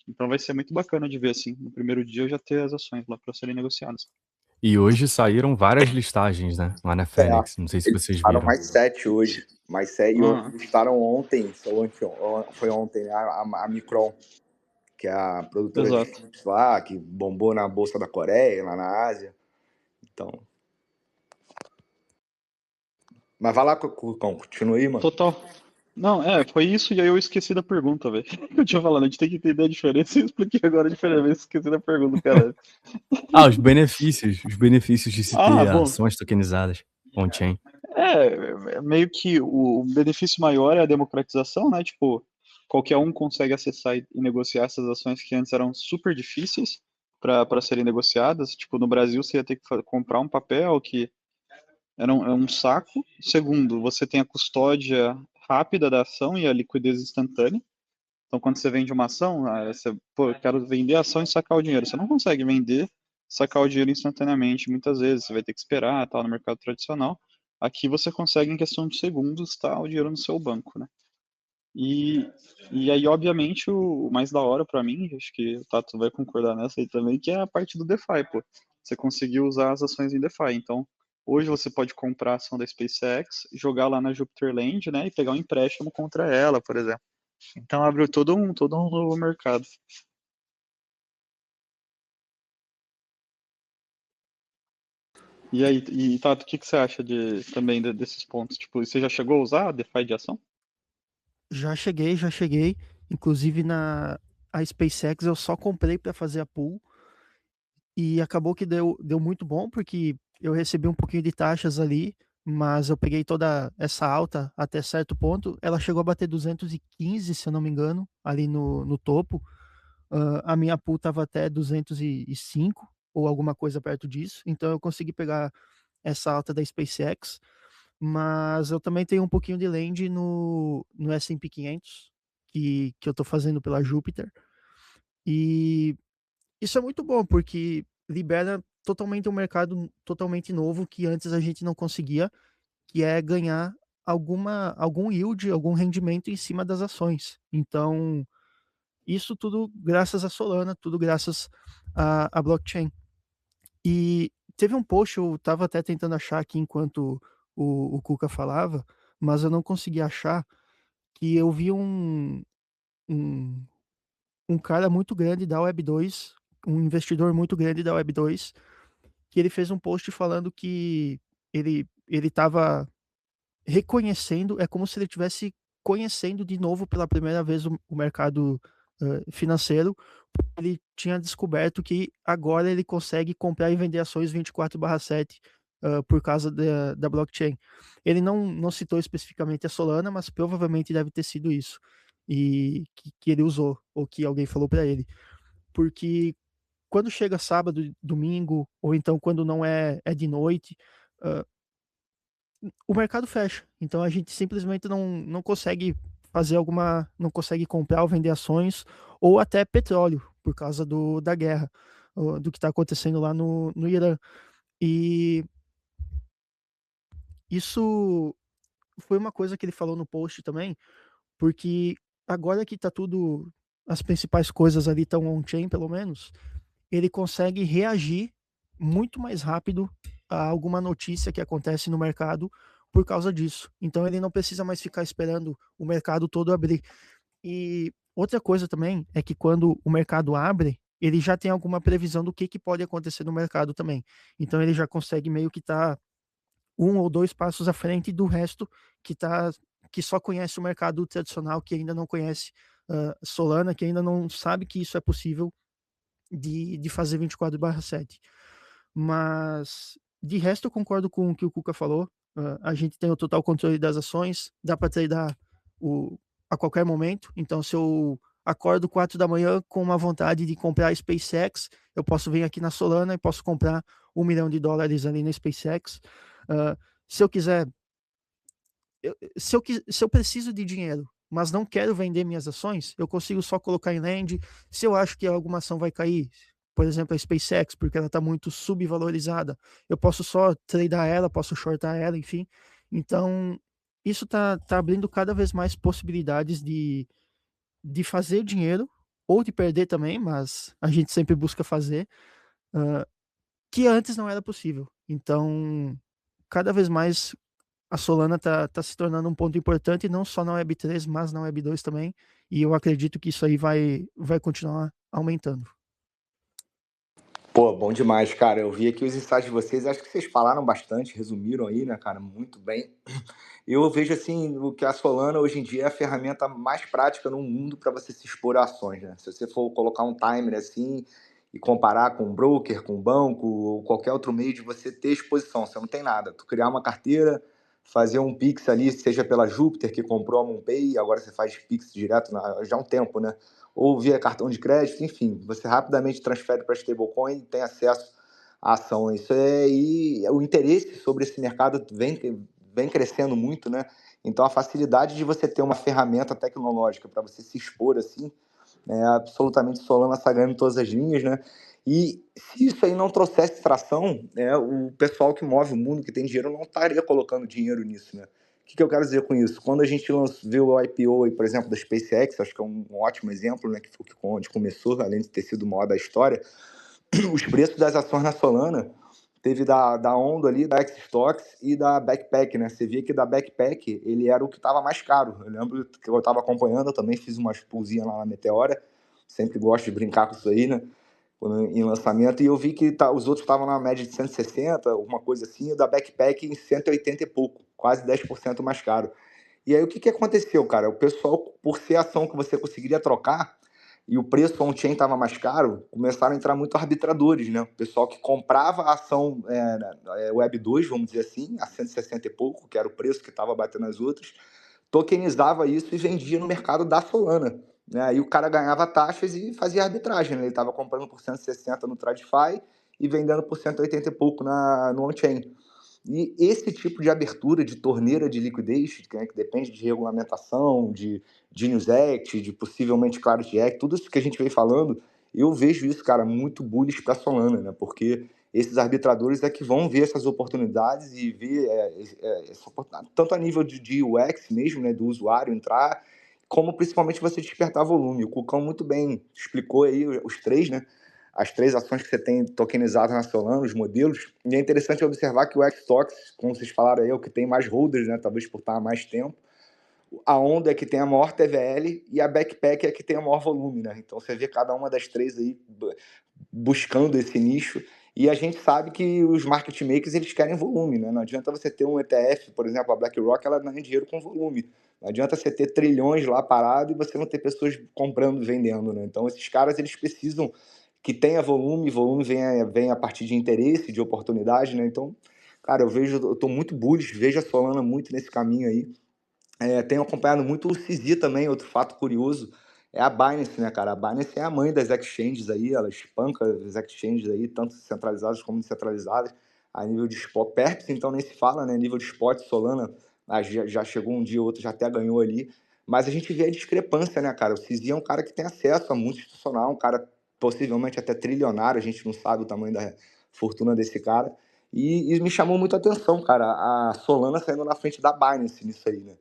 Então vai ser muito bacana de ver, assim, no primeiro dia eu já ter as ações lá para serem negociadas. E hoje saíram várias listagens, né? Lá na Fênix. Não sei se Eles vocês listaram viram. mais 7 hoje. Mais 7. Uhum. Listaram ontem, foi ontem, né? A Micron, que é a produtora de Exato. chips lá, que bombou na Bolsa da Coreia, lá na Ásia. Então. Mas vai lá, Cucão, continua aí, mano. Total. Não, foi isso e aí eu esqueci da pergunta, velho. Eu tinha falado, a gente tem que entender a diferença e eu expliquei agora a diferença, eu esqueci da pergunta, cara. Os benefícios de se ter Bom. ações tokenizadas on-chain. Meio que o benefício maior é a democratização, né? Tipo, qualquer um consegue acessar e negociar essas ações que antes eram super difíceis para serem negociadas. Tipo, no Brasil você ia ter que comprar um papel que é um saco. Segundo, você tem a custódia rápida da ação e a liquidez instantânea. Então, quando você vende uma ação, pô, eu quero vender a ação e sacar o dinheiro. Você não consegue vender, sacar o dinheiro instantaneamente, muitas vezes. Você vai ter que esperar, tal, no mercado tradicional. Aqui você consegue, em questão de segundos, tá, o dinheiro no seu banco, né? E, e aí, obviamente, o mais da hora para mim, acho que o Tato vai concordar nessa aí também, que é a parte do DeFi, pô. Você conseguiu usar as ações em DeFi. Então, hoje você pode comprar a ação da SpaceX, jogar lá na Jupiter Land, né, e pegar um empréstimo contra ela, por exemplo. Então, abriu todo um novo mercado. E aí, Tato, o que você acha também desses pontos? Tipo, você já chegou a usar a DeFi de ação? Já cheguei. Inclusive a SpaceX eu só comprei para fazer a pool e acabou que deu muito bom porque eu recebi um pouquinho de taxas ali, mas eu peguei toda essa alta até certo ponto. Ela chegou a bater 215, se eu não me engano, ali no topo. A minha pool estava até 205 ou alguma coisa perto disso. Então eu consegui pegar essa alta da SpaceX, mas eu também tenho um pouquinho de lend no S&P 500, que eu estou fazendo pela Júpiter. E isso é muito bom, porque libera totalmente um mercado totalmente novo que antes a gente não conseguia, que é ganhar algum yield, algum rendimento em cima das ações. Então, isso tudo graças a Solana, tudo graças à blockchain. E teve um post, eu estava até tentando achar aqui enquanto o Cuca falava, mas eu não consegui achar, que eu vi um, um cara muito grande da Web2, um investidor muito grande da Web2, que ele fez um post falando que ele estava reconhecendo, é como se ele estivesse conhecendo de novo pela primeira vez o mercado financeiro. Ele tinha descoberto que agora ele consegue comprar e vender ações 24/7 por causa da blockchain. Ele não citou especificamente a Solana, mas provavelmente deve ter sido isso e que ele usou ou que alguém falou para ele, porque quando chega sábado, domingo ou então quando não é de noite, uh, o mercado fecha. Então a gente simplesmente não consegue não consegue comprar ou vender ações ou até petróleo por causa da guerra, do que está acontecendo lá no Irã. E isso foi uma coisa que ele falou no post também, porque agora que tá tudo, as principais coisas ali estão on-chain, pelo menos, ele consegue reagir muito mais rápido a alguma notícia que acontece no mercado por causa disso. Então ele não precisa mais ficar esperando o mercado todo abrir. E outra coisa também é que quando o mercado abre, ele já tem alguma previsão do que pode acontecer no mercado também. Então ele já consegue meio que estar um ou dois passos à frente do resto que só conhece o mercado tradicional, que ainda não conhece Solana, que ainda não sabe que isso é possível de fazer 24/7. Mas, de resto, eu concordo com o que o Cuca falou. A gente tem o total controle das ações, dá para tradar a qualquer momento. Então, se eu acordo 4 da manhã com uma vontade de comprar a SpaceX, eu posso vir aqui na Solana e posso comprar $1 milhão ali na SpaceX. Se eu quiser, se eu preciso de dinheiro, mas não quero vender minhas ações, eu consigo só colocar em land. Se eu acho que alguma ação vai cair, por exemplo, a SpaceX, porque ela está muito subvalorizada, eu posso só tradear ela, posso shortar ela, enfim. Então, isso tá abrindo cada vez mais possibilidades de fazer dinheiro, ou de perder também, mas a gente sempre busca fazer, que antes não era possível. Então, cada vez mais a Solana tá se tornando um ponto importante, não só na Web3, mas na Web2 também, e eu acredito que isso aí vai continuar aumentando. Pô, bom demais, cara. Eu vi aqui os insights de vocês, acho que vocês falaram bastante, resumiram aí, né, cara, muito bem. Eu vejo, assim, o que a Solana hoje em dia é a ferramenta mais prática no mundo para você se expor a ações, né? Se você for colocar um timer, assim, e comparar com um broker, com um banco, ou qualquer outro meio de você ter exposição, você não tem nada. Tu criar uma carteira, fazer um Pix ali, seja pela Júpiter, que comprou a MoonPay, agora você faz Pix direto já há um tempo, né? Ou via cartão de crédito, enfim, você rapidamente transfere para stablecoin e tem acesso à ação. Isso é, e o interesse sobre esse mercado vem crescendo muito, né? Então, a facilidade de você ter uma ferramenta tecnológica para você se expor assim, é absolutamente Solana sagando em todas as linhas, né? E se isso aí não trouxesse tração, o pessoal que move o mundo, que tem dinheiro, não estaria colocando dinheiro nisso, né? O que eu quero dizer com isso? Quando a gente viu o IPO, aí, por exemplo, da SpaceX, acho que é um ótimo exemplo, né, que foi onde começou, além de ter sido o maior da história, os preços das ações na Solana, teve da Ondo ali, da X-Stocks e da Backpack, né? Você via que da Backpack, ele era o que estava mais caro. Eu lembro que eu estava acompanhando, eu também fiz umas pulzinhas lá na Meteora, sempre gosto de brincar com isso aí, né? Em lançamento, e eu vi que os outros estavam na média de 160, alguma coisa assim, e o da Backpack em 180 e pouco, quase 10% mais caro. E aí o que aconteceu, cara? O pessoal, por ser ação que você conseguiria trocar, e o preço on-chain estava mais caro, começaram a entrar muito arbitradores, né? O pessoal que comprava a ação Web 2, vamos dizer assim, a 160 e pouco, que era o preço que estava batendo as outras, tokenizava isso e vendia no mercado da Solana. Né? Aí o cara ganhava taxas e fazia arbitragem. Né? Ele estava comprando por 160 no TradFi e vendendo por 180 e pouco no on-chain. E esse tipo de abertura de torneira de liquidez, né, que depende de regulamentação, de Genius Act, de possivelmente Clarity Act, tudo isso que a gente vem falando, eu vejo isso, cara, muito bullish para a Solana, né? Porque esses arbitradores é que vão ver essas oportunidades e ver essa oportunidade, tanto a nível de UX mesmo, né, do usuário entrar, como principalmente você despertar volume. O Cucão muito bem explicou aí os três, né? As três ações que você tem tokenizadas na Solana, os modelos. E é interessante observar que o Xtox, como vocês falaram aí, é o que tem mais holders, né? Talvez por estar há mais tempo. A Onda é que tem a maior TVL e a Backpack é que tem o maior volume, né? Então você vê cada uma das três aí buscando esse nicho. E a gente sabe que os market makers, eles querem volume, né? Não adianta você ter um ETF, por exemplo, a BlackRock, ela ganha dinheiro com volume. Não adianta você ter trilhões lá parado e você não ter pessoas comprando e vendendo, né? Então esses caras, eles precisam que tenha volume vem a partir de interesse, de oportunidade, né? Então, cara, eu tô muito bullish, vejo a Solana muito nesse caminho aí. Tenho acompanhado muito o CZ também, outro fato curioso, é a Binance, né, cara? A Binance é a mãe das exchanges aí, ela espanca as exchanges aí, tanto centralizadas como descentralizadas, a nível de spot. Perps, então, nem se fala, né? Nível de spot, Solana já chegou um dia ou outro, já até ganhou ali. Mas a gente vê a discrepância, né, cara? O CZ é um cara que tem acesso a muito institucional, um cara possivelmente até trilionário, a gente não sabe o tamanho da fortuna desse cara. E me chamou muito a atenção, cara, a Solana saindo na frente da Binance nisso aí, né?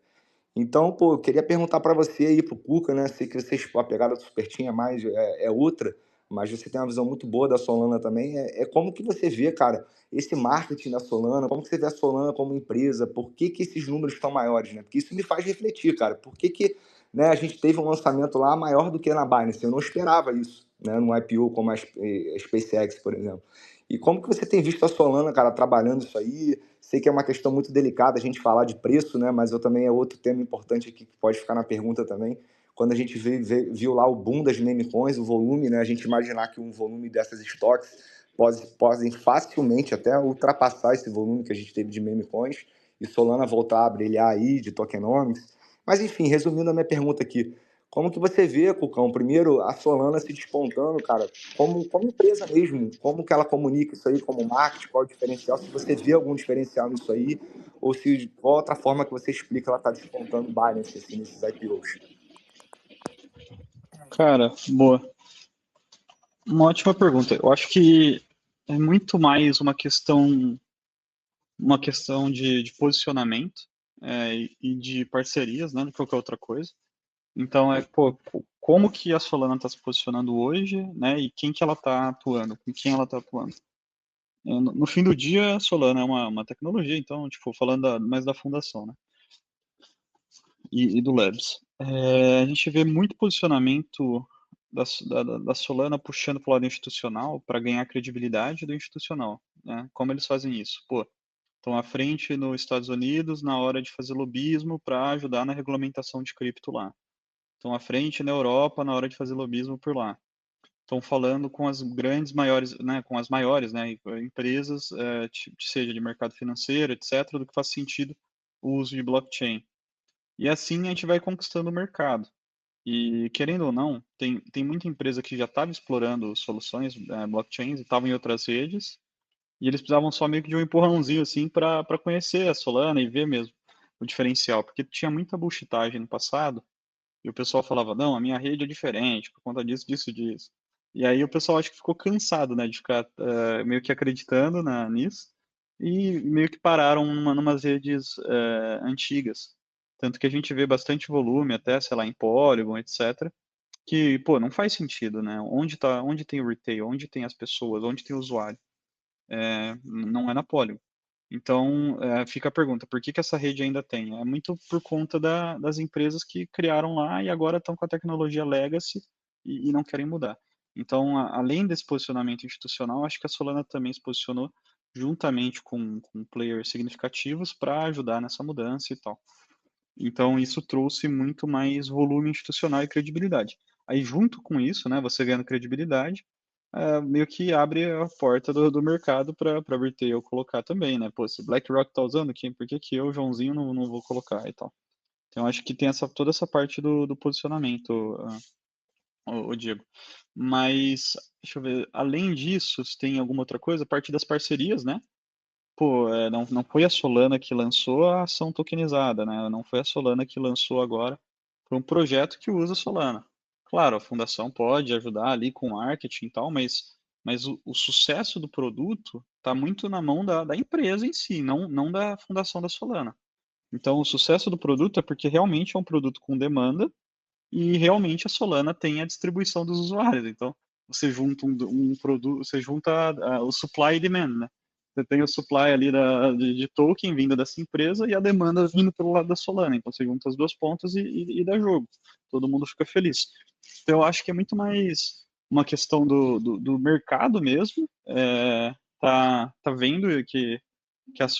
Então, pô, eu queria perguntar para você aí, pro Cuca, né? Sei que vocês, a pegada do Superteam é mais, é outra, mas você tem uma visão muito boa da Solana também. Como que você vê, cara, esse marketing da Solana? Como que você vê a Solana como empresa? Por que esses números estão maiores, né? Porque isso me faz refletir, cara. Por que, né, a gente teve um lançamento lá maior do que na Binance? Eu não esperava isso, né? No IPO como a SpaceX, por exemplo. E como que você tem visto a Solana, cara, trabalhando isso aí? Sei que é uma questão muito delicada a gente falar de preço, né? Mas eu também é outro tema importante aqui que pode ficar na pergunta também. Quando a gente viu lá o boom das meme coins, o volume, né? A gente imaginar que um volume dessas stocks podem facilmente até ultrapassar esse volume que a gente teve de meme coins e Solana voltar a brilhar aí de tokenomics. Mas enfim, resumindo a minha pergunta aqui, como que você vê, Cucão, primeiro a Solana se despontando, cara, como empresa mesmo, como que ela comunica isso aí como marketing, qual é o diferencial, se você vê algum diferencial nisso aí, ou se qual outra forma que você explica ela tá despontando Binance assim, nesses IPOs. Cara, boa. Uma ótima pergunta. Eu acho que é muito mais uma questão de posicionamento e de parcerias, né, do que qualquer outra coisa. Então, como que a Solana está se posicionando hoje, né, e quem que ela está atuando, com quem ela está atuando. No fim do dia, a Solana é uma tecnologia, então, tipo, falando mais da fundação, né, e do Labs. A gente vê muito posicionamento da Solana puxando para o lado institucional para ganhar credibilidade do institucional, né? Como eles fazem isso? Pô, estão à frente nos Estados Unidos na hora de fazer lobismo para ajudar na regulamentação de cripto lá. Estão à frente na Europa na hora de fazer lobismo por lá. Estão falando com as grandes maiores, né, com as maiores, né, empresas, seja de mercado financeiro, etc., do que faz sentido o uso de blockchain. E assim a gente vai conquistando o mercado. E querendo ou não, tem muita empresa que já estava explorando soluções blockchains e estavam em outras redes, e eles precisavam só meio que de um empurrãozinho assim para conhecer a Solana e ver mesmo. o diferencial, porque tinha muita bullshitagem no passado, e o pessoal falava, não, a minha rede é diferente, por conta disso, disso, disso. E aí o pessoal acho que ficou cansado, né, de ficar meio que acreditando nisso, e meio que pararam numas redes antigas. Tanto que a gente vê bastante volume, até, sei lá, em Polygon, etc., que, pô, não faz sentido, né? Onde tem o retail, onde tem as pessoas, onde tem o usuário? Não é na Polygon. Então, fica a pergunta, por que que essa rede ainda tem? É muito por conta das empresas que criaram lá e agora estão com a tecnologia legacy e não querem mudar. Então, além desse posicionamento institucional, acho que a Solana também se posicionou juntamente com players significativos para ajudar nessa mudança e tal. Então, isso trouxe muito mais volume institucional e credibilidade. Aí, junto com isso, né, você ganhando credibilidade, meio que abre a porta do mercado para retail colocar também, né? Pô, se BlackRock tá usando, por que que eu, Joãozinho, não vou colocar e tal? Então, acho que tem toda essa parte do posicionamento, o Diego. Mas, deixa eu ver, além disso, se tem alguma outra coisa, a parte das parcerias, né? Pô, não foi a Solana que lançou a ação tokenizada, né? Não foi a Solana que lançou agora. Foi um projeto que usa Solana. Claro, a fundação pode ajudar ali com marketing e tal, mas o sucesso do produto está muito na mão da empresa em si, não da fundação da Solana. Então, o sucesso do produto é porque realmente é um produto com demanda e realmente a Solana tem a distribuição dos usuários. Então, você junta um produto, você junta o supply e demand, né? Você tem o supply ali de token vindo dessa empresa e a demanda vindo pelo lado da Solana. Então, você junta as duas pontas e dá jogo. Todo mundo fica feliz. Então, eu acho que é muito mais uma questão do mercado mesmo. Tá vendo que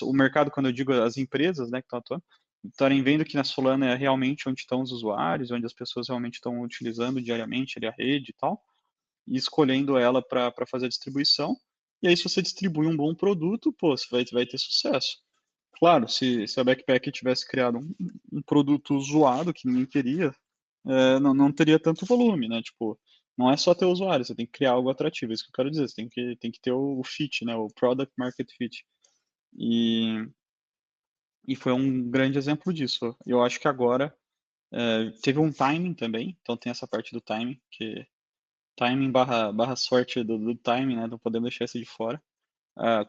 o mercado, quando eu digo as empresas, né, que estão atuando, estarem vendo que na Solana é realmente onde estão os usuários, onde as pessoas realmente estão utilizando diariamente ali a rede e tal, e escolhendo ela para fazer a distribuição. E aí, se você distribui um bom produto, pô, você vai ter sucesso. Claro, se a Backpack tivesse criado um produto zoado que ninguém queria, não teria tanto volume, né? Tipo, não é só ter usuário, você tem que criar algo atrativo, é isso que eu quero dizer, você tem que ter o fit, né? O Product Market Fit. E foi um grande exemplo disso. Eu acho que agora teve um timing também, então tem essa parte do timing, que timing barra sorte do timing, né? Não podemos deixar isso de fora.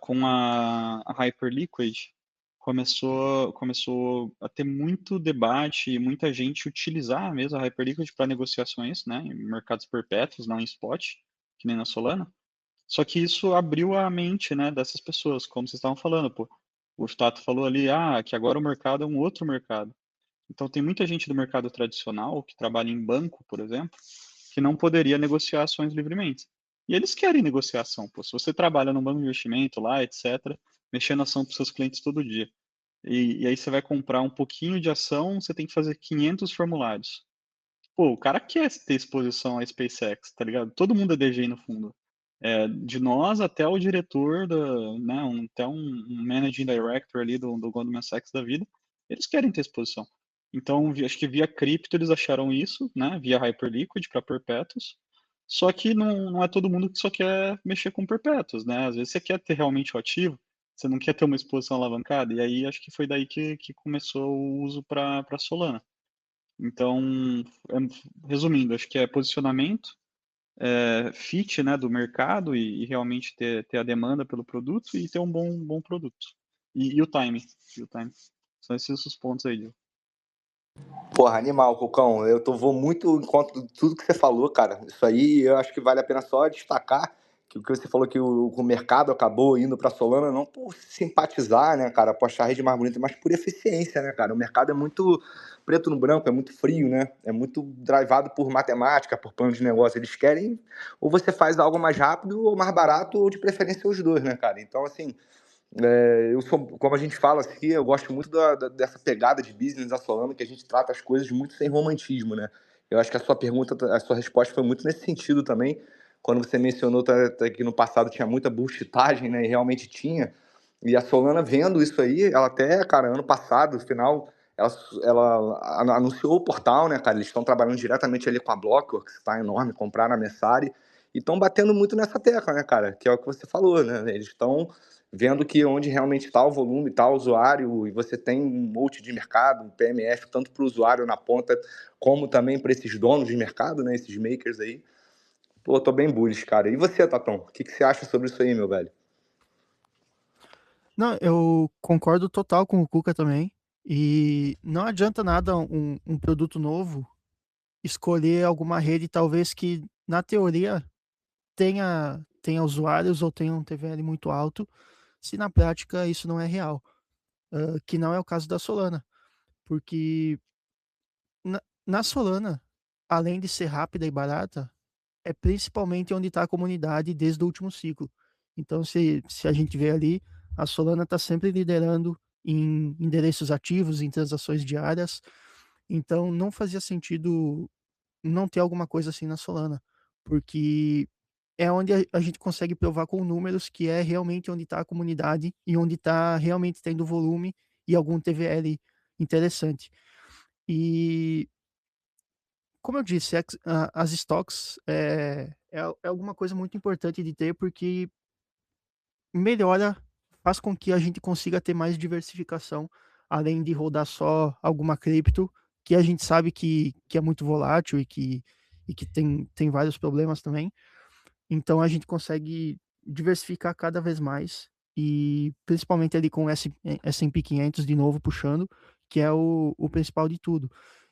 Com a Hyperliquid, começou a ter muito debate e muita gente utilizar mesmo a Hyperliquid para negociações, né? Em mercados perpétuos, não em spot, que nem na Solana. Só que isso abriu a mente, né, dessas pessoas, como vocês estavam falando, pô. O Tato falou ali, que agora o mercado é um outro mercado. Então, tem muita gente do mercado tradicional, que trabalha em banco, por exemplo, que não poderia negociar ações livremente. E eles querem negociação, pô. Se você trabalha num banco de investimento lá, etc., mexendo ação para seus clientes todo dia, e aí você vai comprar um pouquinho de ação, você tem que fazer 500 formulários. Pô, o cara quer ter exposição à SpaceX, tá ligado? Todo mundo é DG no fundo. De nós até o diretor, né, até um managing director ali do Goldman Sachs da vida, eles querem ter exposição. Então, acho que via cripto eles acharam isso, né, via Hyperliquid para perpétuos, só que não é todo mundo que só quer mexer com perpétuos, né? Às vezes você quer ter realmente o ativo, você não quer ter uma exposição alavancada, e aí acho que foi daí que começou o uso para Solana. Então, resumindo, acho que é posicionamento, fit, né, do mercado e realmente ter a demanda pelo produto e ter um bom produto. E o timing. São esses os pontos aí, Gil. Porra, animal, Cocão. Vou muito em conta de tudo que você falou, cara. Isso aí eu acho que vale a pena só destacar que o que você falou que o mercado acabou indo para Solana não por simpatizar, né, cara, por achar a rede mais bonita, mas por eficiência, né, cara. O mercado é muito preto no branco, é muito frio, né? É muito drivado por matemática, por plano de negócio. Eles querem ou você faz algo mais rápido ou mais barato, ou de preferência os dois, né, cara? Então, assim, eu sou, como a gente fala aqui, eu gosto muito dessa pegada de business da Solana, que a gente trata as coisas muito sem romantismo, né? Eu acho que a sua pergunta, a sua resposta foi muito nesse sentido também, quando você mencionou que no passado tinha muita bullshitagem, né? E realmente tinha. E a Solana vendo isso aí, ela até, cara, ano passado, no final, ela anunciou o portal, né, cara? Eles estão trabalhando diretamente ali com a Blockworks, que tá enorme, compraram a Messari. e estão batendo muito nessa tecla, né, cara? Que é o que você falou, né? Eles estão vendo que onde realmente está o volume, está o usuário, e você tem um monte de mercado, um PMF, tanto para o usuário na ponta, como também para esses donos de mercado, né? Esses makers aí. Pô, tô bem bullish, cara. E você, Tatão? O que você acha sobre isso aí, meu velho? Não, eu concordo total com o Cuca também. E não adianta nada um produto novo escolher alguma rede, talvez que na teoria tenha usuários ou tenha um TVL muito alto, se na prática isso não é real. Que não é o caso da Solana. Porque na Solana, além de ser rápida e barata, é principalmente onde está a comunidade desde o último ciclo. Então, se a gente vê ali, a Solana está sempre liderando em endereços ativos, em transações diárias. Então, não fazia sentido não ter alguma coisa assim na Solana, porque é onde a gente consegue provar com números que é realmente onde está a comunidade e onde está realmente tendo volume e algum TVL interessante. E como eu disse, as stocks é alguma coisa muito importante de ter, porque melhora, faz com que a gente consiga ter mais diversificação, além de rodar só alguma cripto, que a gente sabe que é muito volátil e que tem vários problemas também. Então a gente consegue diversificar cada vez mais, e principalmente ali com o S&P 500 de novo puxando, que é o principal de tudo.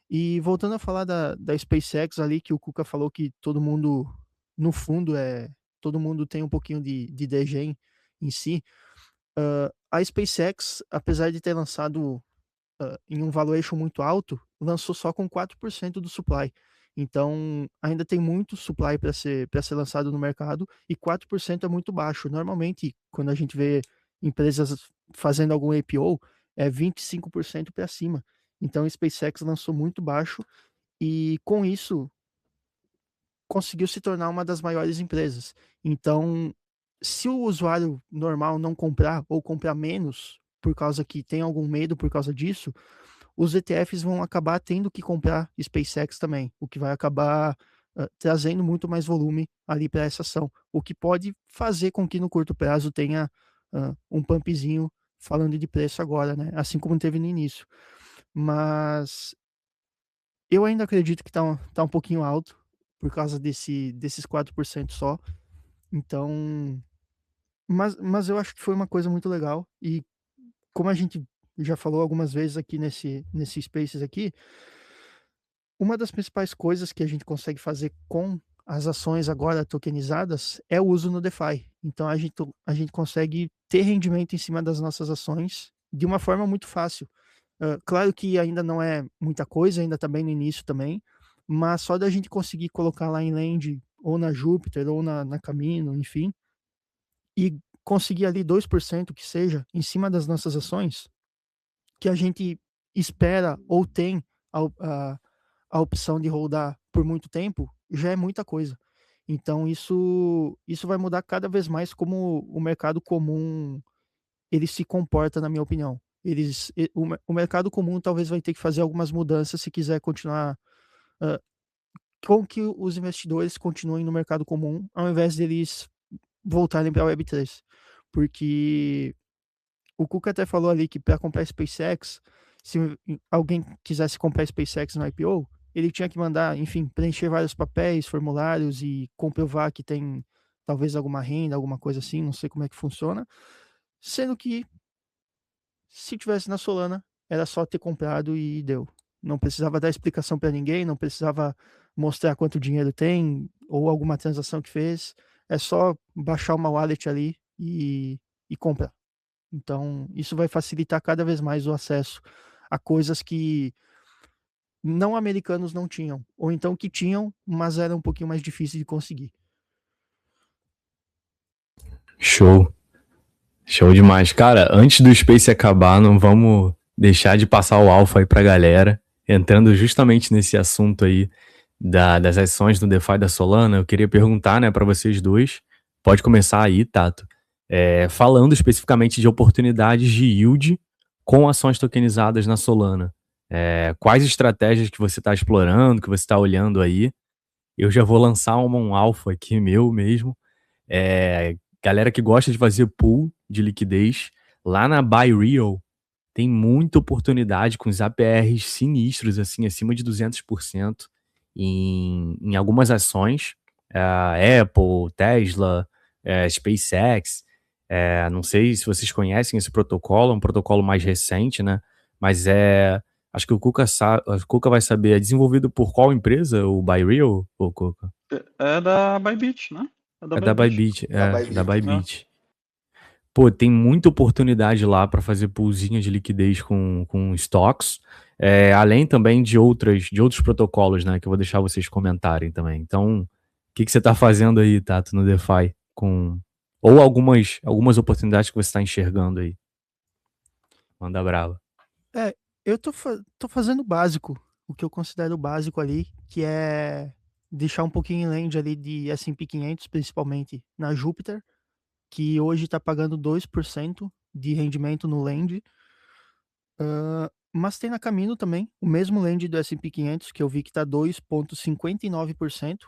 E voltando a falar da SpaceX ali, que o Cuca falou que todo mundo, no fundo, todo mundo tem um pouquinho de degen em si. A SpaceX, apesar de ter lançado em um valuation muito alto, lançou só com 4% do supply. Então, ainda tem muito supply para ser lançado no mercado, e 4% é muito baixo. Normalmente, quando a gente vê empresas fazendo algum IPO, é 25% para cima. Então, a SpaceX lançou muito baixo, e com isso conseguiu se tornar uma das maiores empresas. Então, se o usuário normal não comprar ou comprar menos, por causa que tem algum medo por causa disso, os ETFs vão acabar tendo que comprar SpaceX também, o que vai acabar trazendo muito mais volume ali para essa ação, o que pode fazer com que no curto prazo tenha um pumpzinho falando de preço agora, né? Assim como teve no início. Mas eu ainda acredito que tá um pouquinho alto por causa desses 4% só. Então, mas eu acho que foi uma coisa muito legal, e como a gente já falou algumas vezes aqui nesse Spaces aqui, uma das principais coisas que a gente consegue fazer com as ações agora tokenizadas é o uso no DeFi. Então a gente consegue ter rendimento em cima das nossas ações de uma forma muito fácil. Claro que ainda não é muita coisa, ainda está bem no início também, mas só da gente conseguir colocar lá em Land, ou na Júpiter, ou na Camino, enfim, e conseguir ali 2% que seja em cima das nossas ações, que a gente espera ou tem a opção de rodar por muito tempo, já é muita coisa. Então isso vai mudar cada vez mais como o mercado comum ele se comporta, na minha opinião. O mercado comum talvez vai ter que fazer algumas mudanças se quiser continuar com que os investidores continuem no mercado comum, ao invés deles voltarem para a Web3. Porque o Cuca até falou ali que para comprar SpaceX, se alguém quisesse comprar SpaceX no IPO, ele tinha que mandar, enfim, preencher vários papéis, formulários e comprovar que tem talvez alguma renda, alguma coisa assim, não sei como é que funciona. Sendo que se tivesse na Solana, era só ter comprado e deu. Não precisava dar explicação para ninguém, não precisava mostrar quanto dinheiro tem ou alguma transação que fez. É só baixar uma wallet ali e comprar. Então, isso vai facilitar cada vez mais o acesso a coisas que não americanos não tinham, ou então que tinham, mas era um pouquinho mais difícil de conseguir. Show. Show demais. Cara, antes do Space acabar, não vamos deixar de passar o alfa aí pra galera. Entrando justamente nesse assunto aí das ações do DeFi da Solana, eu queria perguntar, né, pra vocês dois. Pode começar aí, Tato. Falando especificamente de oportunidades de yield com ações tokenizadas na Solana. Quais estratégias que você está explorando, que você está olhando aí? Eu já vou lançar um alpha aqui meu mesmo. Galera que gosta de fazer pool de liquidez, lá na BuyReal tem muita oportunidade com os APRs sinistros, assim, acima de 200% em algumas ações. Apple, Tesla, SpaceX. Não sei se vocês conhecem esse protocolo, é um protocolo mais recente, né? Mas acho que o Cuca vai saber. É desenvolvido por qual empresa, o BuyReal, o Cuca? É da Bybit, né? É da Bybit, Da Bybit. da Bybit. Pô, tem muita oportunidade lá para fazer poolzinho de liquidez com stocks, além também de outros protocolos, né, que eu vou deixar vocês comentarem também. Então, o que você tá fazendo aí, Tato, no DeFi? Ou algumas oportunidades que você está enxergando aí? Manda brava. Eu tô fazendo o básico, o que eu considero básico ali, que é deixar um pouquinho em land ali de S&P 500, principalmente na Júpiter, que hoje tá pagando 2% de rendimento no land. Mas tem na Camino também, o mesmo land do S&P 500, que eu vi que tá 2,59%.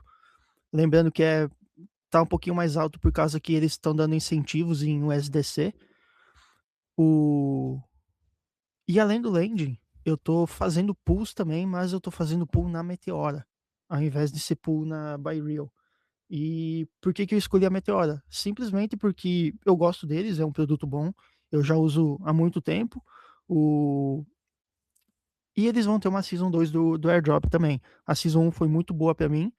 Lembrando que tá um pouquinho mais alto por causa que eles estão dando incentivos em USDC. E além do land, eu tô fazendo pools também, mas eu tô fazendo pool na Meteora, ao invés de ser pool na BuyReal. E por que eu escolhi a Meteora? Simplesmente porque eu gosto deles, é um produto bom, eu já uso há muito tempo. E eles vão ter uma Season 2 do Airdrop também. A Season 1 foi muito boa para mim.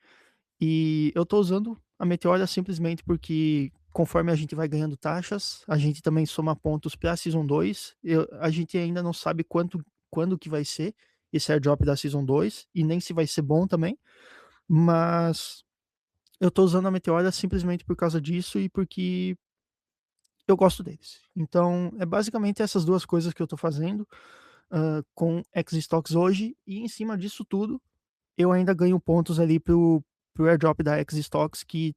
E eu tô usando a Meteora simplesmente porque conforme a gente vai ganhando taxas, a gente também soma pontos para a Season 2. A gente ainda não sabe quando que vai ser esse airdrop da Season 2 e nem se vai ser bom também. Mas eu tô usando a Meteora simplesmente por causa disso e porque eu gosto deles. Então, é basicamente essas duas coisas que eu tô fazendo com X-Stocks hoje. E em cima disso tudo, eu ainda ganho pontos ali pro airdrop da X-Stocks, que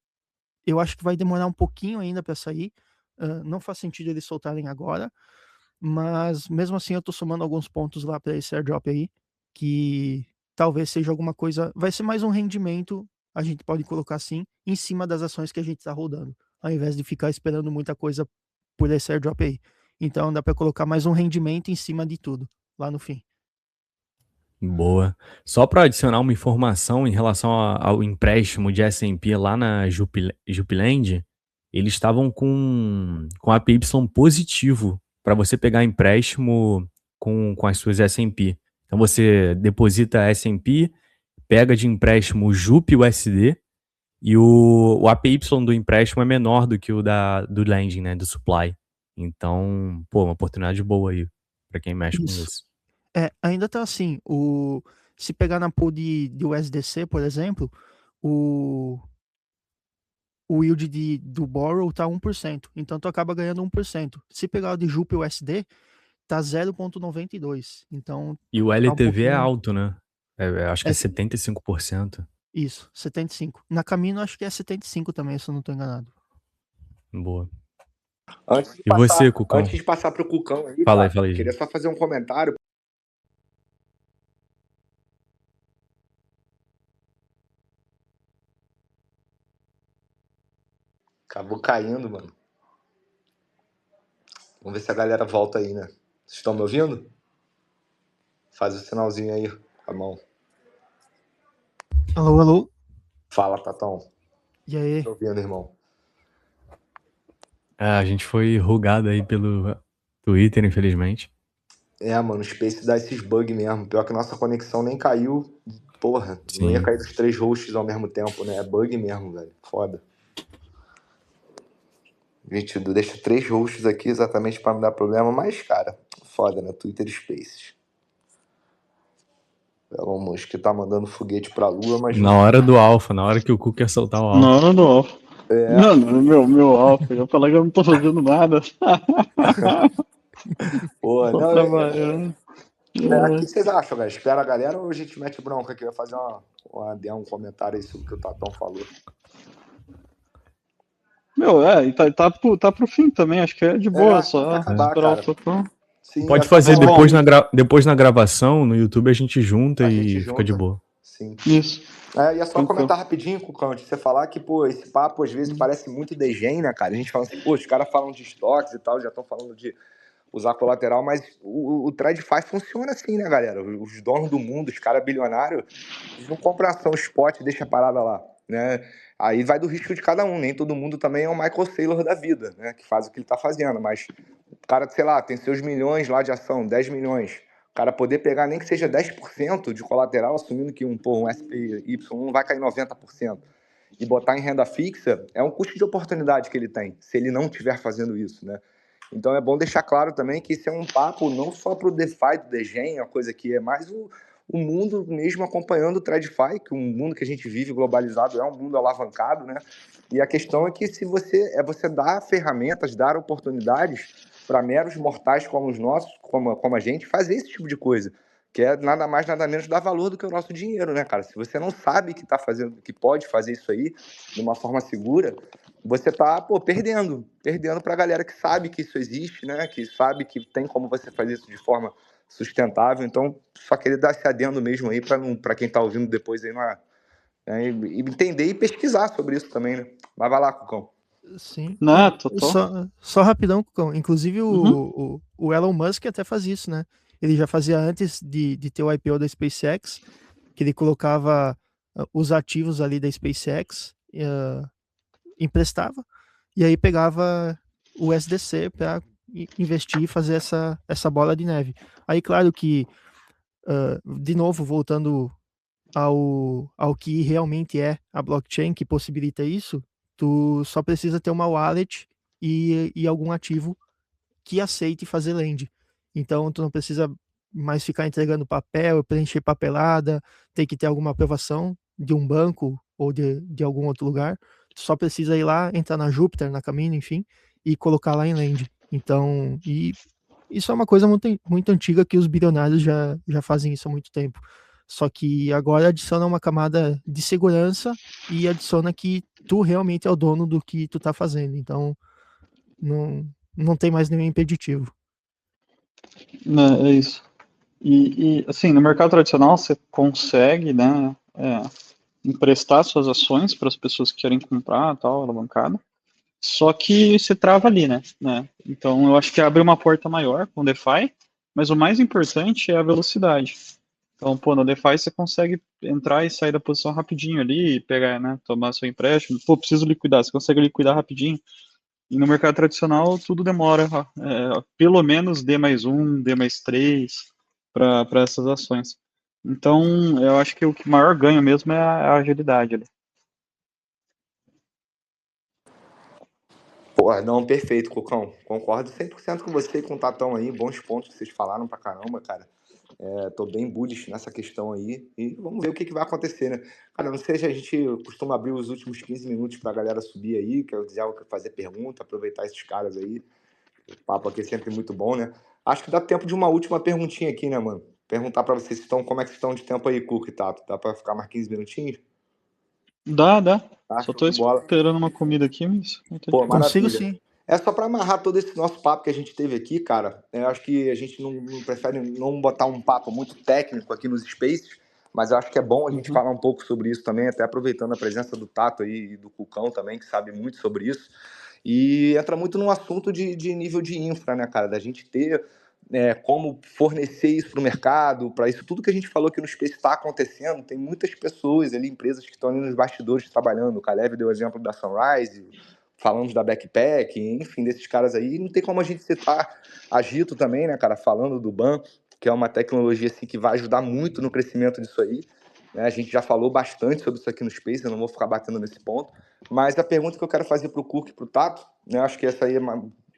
eu acho que vai demorar um pouquinho ainda para sair. Não faz sentido eles soltarem agora, mas mesmo assim eu tô somando alguns pontos lá para esse airdrop aí, que talvez seja alguma coisa, vai ser mais um rendimento, a gente pode colocar assim, em cima das ações que a gente tá rodando, ao invés de ficar esperando muita coisa por esse airdrop aí. Então dá para colocar mais um rendimento em cima de tudo, lá no fim. Boa. Só para adicionar uma informação em relação ao empréstimo de S&P lá na Jupiland, eles estavam com APY positivo para você pegar empréstimo com as suas S&P. Então você deposita S&P, pega de empréstimo o JUP USD e o APY do empréstimo é menor do que o do lending, né, do supply. Então, pô, uma oportunidade boa aí para quem mexe com isso. Ainda tá assim, se pegar na pool de USDC, por exemplo, o yield do Borrow tá 1%, então tu acaba ganhando 1%. Se pegar o de Jup USD, tá 0,92, então E o tá um LTV é pouquinho... alto, né? Acho que é É, 75%. isso, 75. Na Camino acho que é 75 também, se eu não tô enganado. Boa. Antes E você, Cucão? de passar pro Cucão aí, Fala aí, tá? fala aí. Queria só fazer um comentário. Acabou caindo, mano. Vamos ver se a galera volta aí, né? Vocês estão me ouvindo? Faz o sinalzinho aí, a mão. Alô, alô? Fala, Tatão. E aí? Tô ouvindo, irmão. A gente foi rugado aí pelo Twitter, infelizmente. Mano, o Space dá esses bugs mesmo. Pior que nossa conexão nem caiu. Porra, Sim. Não ia cair dos 3 hosts ao mesmo tempo, né? É bug mesmo, velho. Foda. Gente, deixa 3 hosts aqui exatamente pra não dar problema, mas, cara, foda, né? Twitter Spaces. Elon Musk tá mandando foguete pra Lua, mas... Na hora do alfa, na hora que o Cuca quer soltar o alfa. Na hora do alfa. Mano, meu alfa, eu ia falar que eu não tô fazendo nada. Pô, Tô não, trabalhando. O que vocês acham, galera? Espera a galera ou a gente mete bronca aqui? Eu ia fazer um comentário aí sobre o que o Tatão falou. Meu, e tá pro fim também, acho que é de boa, só acabar, esperar o cara. Tatão. Sim, Pode fazer depois na gravação, no YouTube a gente junta e fica de boa. Sim. Isso, É, ia só tranquilo. comentar rapidinho, Cucão, antes de você falar que, pô, esse papo às vezes parece muito degen, né, cara? A gente fala assim, pô, os caras falam de estoques e tal, já estão falando de usar colateral, mas o TradFi funciona assim, né, galera? Os donos do mundo, os caras bilionários, eles não compram ação spot e deixam a parada lá, né? Aí vai do risco de cada um, nem todo mundo também é o Michael Saylor da vida, né? Que faz o que ele tá fazendo, mas o cara, sei lá, tem seus milhões lá de ação, 10 milhões. O cara poder pegar nem que seja 10% de colateral, assumindo que um SPY não vai cair 90%, e botar em renda fixa, é um custo de oportunidade que ele tem, se ele não estiver fazendo isso, né? Então é bom deixar claro também que isso é um papo não só para o DeFi do Degen, uma coisa que é mais o mundo mesmo acompanhando o TradFi, que o mundo que a gente vive globalizado é um mundo alavancado, né? E a questão é que se você dar ferramentas, dar oportunidades para meros mortais como os nossos, como a gente, fazer esse tipo de coisa, que é nada mais, nada menos dar valor do que o nosso dinheiro, né, cara? Se você não sabe que tá fazendo, que pode fazer isso aí de uma forma segura, você tá, pô, perdendo pra galera que sabe que isso existe, né? Que sabe que tem como você fazer isso de forma sustentável. Então, só queria dar esse adendo mesmo aí para quem tá ouvindo depois aí, e entender e pesquisar sobre isso também, né? Mas vai lá, Cucão. Sim. Né, total. Só rapidão, Cucão. Inclusive o Elon Musk até faz isso, né? Ele já fazia antes de ter o IPO da SpaceX, que ele colocava os ativos ali da SpaceX, emprestava, e aí pegava o SDC para investir e fazer essa bola de neve. Aí, claro que, de novo, voltando ao que realmente é a blockchain que possibilita isso, tu só precisa ter uma wallet e algum ativo que aceite fazer lend. Então, tu não precisa mais ficar entregando papel, preencher papelada, tem que ter alguma aprovação de um banco ou de algum outro lugar. Tu só precisa ir lá, entrar na Jupyter, na Camino, enfim, e colocar lá em lend. Então, e isso é uma coisa muito, muito antiga que os bilionários já fazem isso há muito tempo. Só que agora adiciona uma camada de segurança e adiciona que tu realmente é o dono do que tu tá fazendo. Então, não tem mais nenhum impeditivo. Né, é isso. Assim, no mercado tradicional você consegue, né, emprestar suas ações para as pessoas que querem comprar, tal, alavancada. Só que você trava ali, né? Então eu acho que abre uma porta maior com o DeFi, mas o mais importante é a velocidade. Então, pô, no DeFi você consegue entrar e sair da posição rapidinho ali, pegar, né, tomar seu empréstimo. Pô, preciso liquidar, você consegue liquidar rapidinho. E no mercado tradicional tudo demora, pelo menos D+1, D+3 para essas ações. Então, eu acho que o que maior ganho mesmo é a agilidade ali. Pô, não, perfeito, Cucão. Concordo 100% com você e com o Tatão aí. Bons pontos que vocês falaram pra caramba, cara. Tô bem bullish nessa questão aí. E vamos ver o que vai acontecer, né? Cara, não sei se a gente costuma abrir os últimos 15 minutos pra galera subir aí, que eu quiser fazer pergunta, aproveitar esses caras aí. O papo aqui é sempre muito bom, né? Acho que dá tempo de uma última perguntinha aqui, né, mano? Perguntar pra vocês como é que estão de tempo aí, Cuca e Tato. Dá pra ficar mais 15 minutinhos? Dá. Tá, Só show tô de bola. esperando uma comida aqui, mas tá de Pô, boa. Consigo maravilha. sim. É só para amarrar todo esse nosso papo que a gente teve aqui, cara. Eu acho que a gente não prefere não botar um papo muito técnico aqui nos Spaces, mas eu acho que é bom a gente falar um pouco sobre isso também, até aproveitando a presença do Tato aí e do Cucão também, que sabe muito sobre isso. E entra muito num assunto de nível de infra, né, cara? Da gente ter como fornecer isso para o mercado, para isso tudo que a gente falou que no Space está acontecendo. Tem muitas pessoas ali, empresas que estão ali nos bastidores trabalhando. O Caleb deu o exemplo da Sunrise, falamos da Backpack, enfim, desses caras aí. Não tem como a gente citar a Gito também, né, cara, falando do BAN, que é uma tecnologia assim, que vai ajudar muito no crescimento disso aí. Né? A gente já falou bastante sobre isso aqui no Space, eu não vou ficar batendo nesse ponto. Mas a pergunta que eu quero fazer para o Cook e para o Tato, né, acho que essa aí é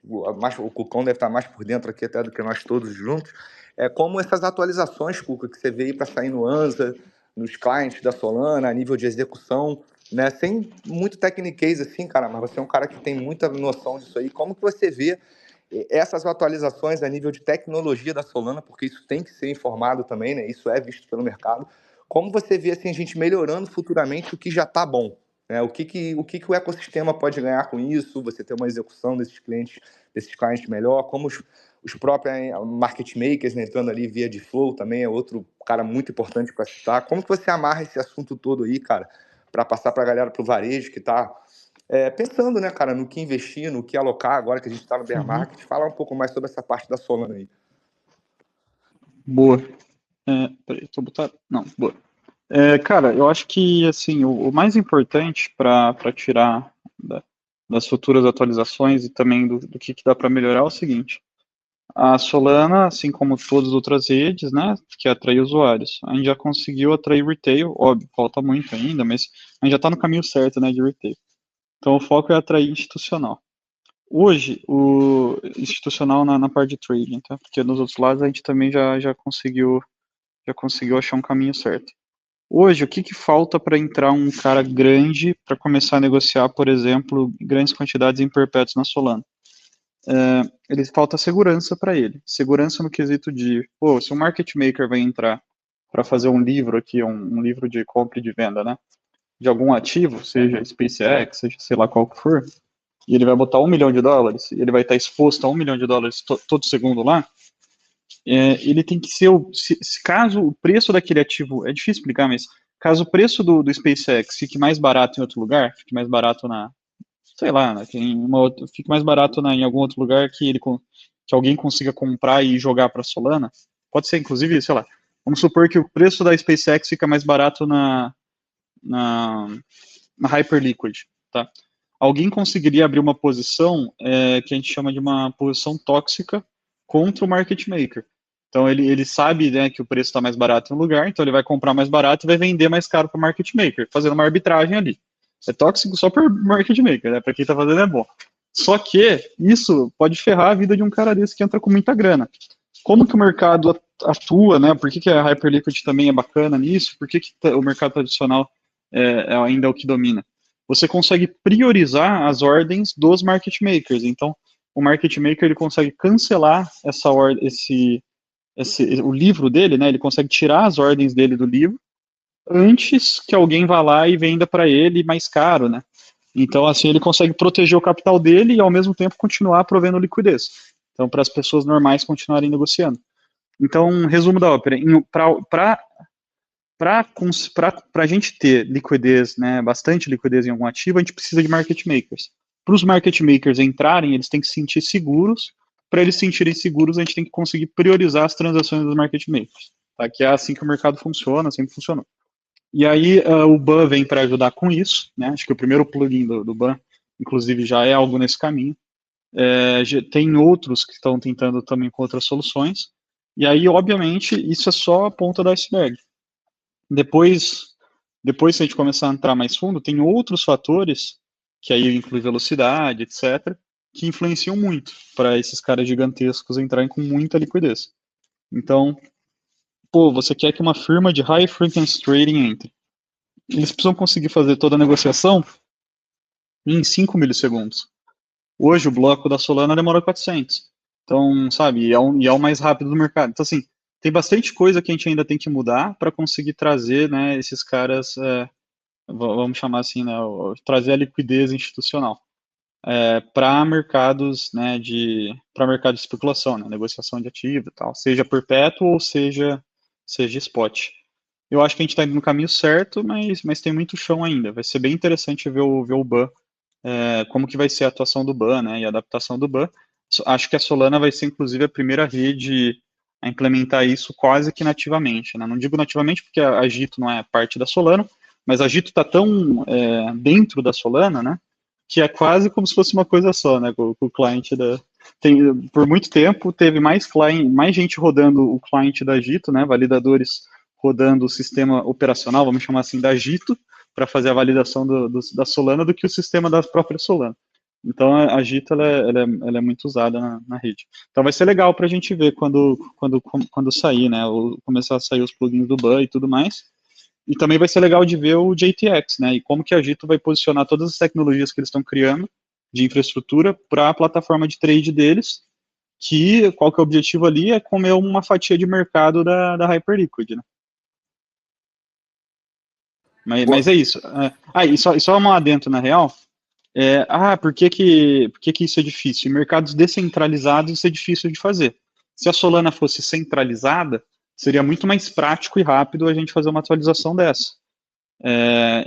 o Cucão deve estar mais por dentro aqui até do que nós todos juntos, é como essas atualizações, Cuca, que você vê aí para sair no Ansa, nos clientes da Solana, a nível de execução, né? Sem muito techniquez assim, cara, mas você é um cara que tem muita noção disso aí. Como que você vê essas atualizações a nível de tecnologia da Solana, porque isso tem que ser informado também, né? Isso é visto pelo mercado. Como você vê assim, a gente melhorando futuramente o que já está bom? Né? O que o ecossistema pode ganhar com isso? Você ter uma execução desses clientes melhor? Como os próprios market makers, né, entrando ali via de flow também é outro cara muito importante para citar. Como que você amarra esse assunto todo aí, cara, para passar para a galera, para o varejo que está pensando, né, cara, no que investir, no que alocar agora que a gente está no bear market? Fala um pouco mais sobre essa parte da Solana aí. Boa. Peraí, tô botando. Não, boa. Cara, eu acho que assim, o mais importante para tirar das futuras atualizações e também do que dá para melhorar é o seguinte: a Solana, assim como todas as outras redes, né, que atrai usuários, a gente já conseguiu atrair retail, óbvio, falta muito ainda, mas a gente já está no caminho certo, né, de retail. Então o foco é atrair institucional. Hoje, o institucional na parte de trading, tá? Porque nos outros lados a gente também já conseguiu achar um caminho certo. Hoje, o que falta para entrar um cara grande para começar a negociar, por exemplo, grandes quantidades em perpétuos na Solana? Ele falta segurança para ele. Segurança no quesito de, se um market maker vai entrar para fazer um livro aqui, um livro de compra e de venda, né? De algum ativo, seja SpaceX, seja sei lá qual que for, e ele vai botar $1 milhão, e ele vai estar exposto a $1 milhão todo segundo lá, ele tem que ser, caso o preço daquele ativo, é difícil explicar, mas caso o preço do SpaceX fique mais barato em outro lugar, fique mais barato sei lá, fique mais barato em algum outro lugar que alguém consiga comprar e jogar para Solana, pode ser inclusive, sei lá, vamos supor que o preço da SpaceX fica mais barato na Hyperliquid, tá? Alguém conseguiria abrir uma posição que a gente chama de uma posição tóxica contra o market maker. Então ele sabe, né, que o preço está mais barato em um lugar, então ele vai comprar mais barato e vai vender mais caro para o market maker, fazendo uma arbitragem ali. É tóxico só para o market maker, né? Para quem está fazendo é bom. Só que isso pode ferrar a vida de um cara desse que entra com muita grana. Como que o mercado atua, né? Por que a Hyperliquid também é bacana nisso? Por que o mercado tradicional ainda é o que domina? Você consegue priorizar as ordens dos market makers. Então, o market maker ele consegue cancelar essa ordem, o livro dele, né? Ele consegue tirar as ordens dele do livro antes que alguém vá lá e venda para ele mais caro, né? Então, assim, ele consegue proteger o capital dele e, ao mesmo tempo, continuar provendo liquidez. Então, para as pessoas normais continuarem negociando. Então, resumo da ópera, para a gente ter liquidez, né, bastante liquidez em algum ativo, a gente precisa de market makers. Para os market makers entrarem, eles têm que se sentir seguros. Para eles se sentirem seguros, a gente tem que conseguir priorizar as transações dos market makers. Tá? Que é assim que o mercado funciona, sempre funcionou. E aí o BAN vem para ajudar com isso, né? Acho que o primeiro plugin do BAN, inclusive, já é algo nesse caminho. Tem outros que estão tentando também com outras soluções. E aí, obviamente, isso é só a ponta do iceberg. Depois, se a gente começar a entrar mais fundo, tem outros fatores, que aí inclui velocidade, etc., que influenciam muito para esses caras gigantescos entrarem com muita liquidez. Então, você quer que uma firma de high frequency trading entre. Eles precisam conseguir fazer toda a negociação em 5 milissegundos. Hoje, o bloco da Solana demora 400. Então, sabe, é o mais rápido do mercado. Então, assim, tem bastante coisa que a gente ainda tem que mudar para conseguir trazer, né, esses caras, vamos chamar assim, né, trazer a liquidez institucional para mercados, né, para mercado de especulação, né, negociação de ativo e tal, seja perpétuo ou seja spot. Eu acho que a gente está indo no caminho certo, mas tem muito chão ainda. Vai ser bem interessante ver o BAN, como que vai ser a atuação do BAN, né, e a adaptação do BAN. Acho que a Solana vai ser, inclusive, a primeira rede a implementar isso quase que nativamente, né? Não digo nativamente porque a Agito não é parte da Solana, mas a Agito está tão dentro da Solana, né, que é quase como se fosse uma coisa só, né, com o cliente por muito tempo teve mais gente rodando o cliente da Agito, né, validadores rodando o sistema operacional, vamos chamar assim, da Agito, para fazer a validação da Solana do que o sistema da própria Solana. Então, a Agito ela é muito usada na rede. Então, vai ser legal para a gente ver quando sair, né, ou começar a sair os plugins do BAN e tudo mais. E também vai ser legal de ver o JTX, né, e como que a Agito vai posicionar todas as tecnologias que eles estão criando de infraestrutura para a plataforma de trade deles, qual que é o objetivo ali? É comer uma fatia de mercado da Hyperliquid, né? Mas é isso. E só um adendo, na real, Por que isso é difícil? Em mercados descentralizados isso é difícil de fazer. Se a Solana fosse centralizada, seria muito mais prático e rápido a gente fazer uma atualização dessa.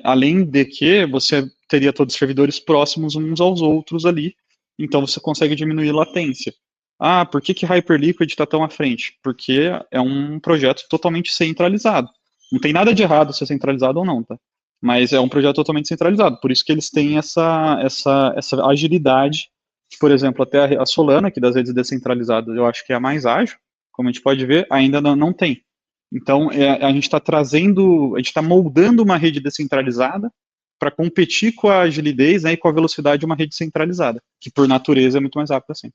Além de que você teria todos os servidores próximos uns aos outros ali, então você consegue diminuir latência. Por que Hyperliquid está tão à frente? Porque é um projeto totalmente centralizado. Não tem nada de errado ser centralizado ou não, tá? Mas é um projeto totalmente centralizado, por isso que eles têm essa agilidade. Por exemplo, até a Solana, que das redes descentralizadas eu acho que é a mais ágil, como a gente pode ver, ainda não tem. Então, a gente está trazendo, a gente está moldando uma rede descentralizada para competir com a agilidez, né, e com a velocidade de uma rede centralizada, que por natureza é muito mais rápida assim.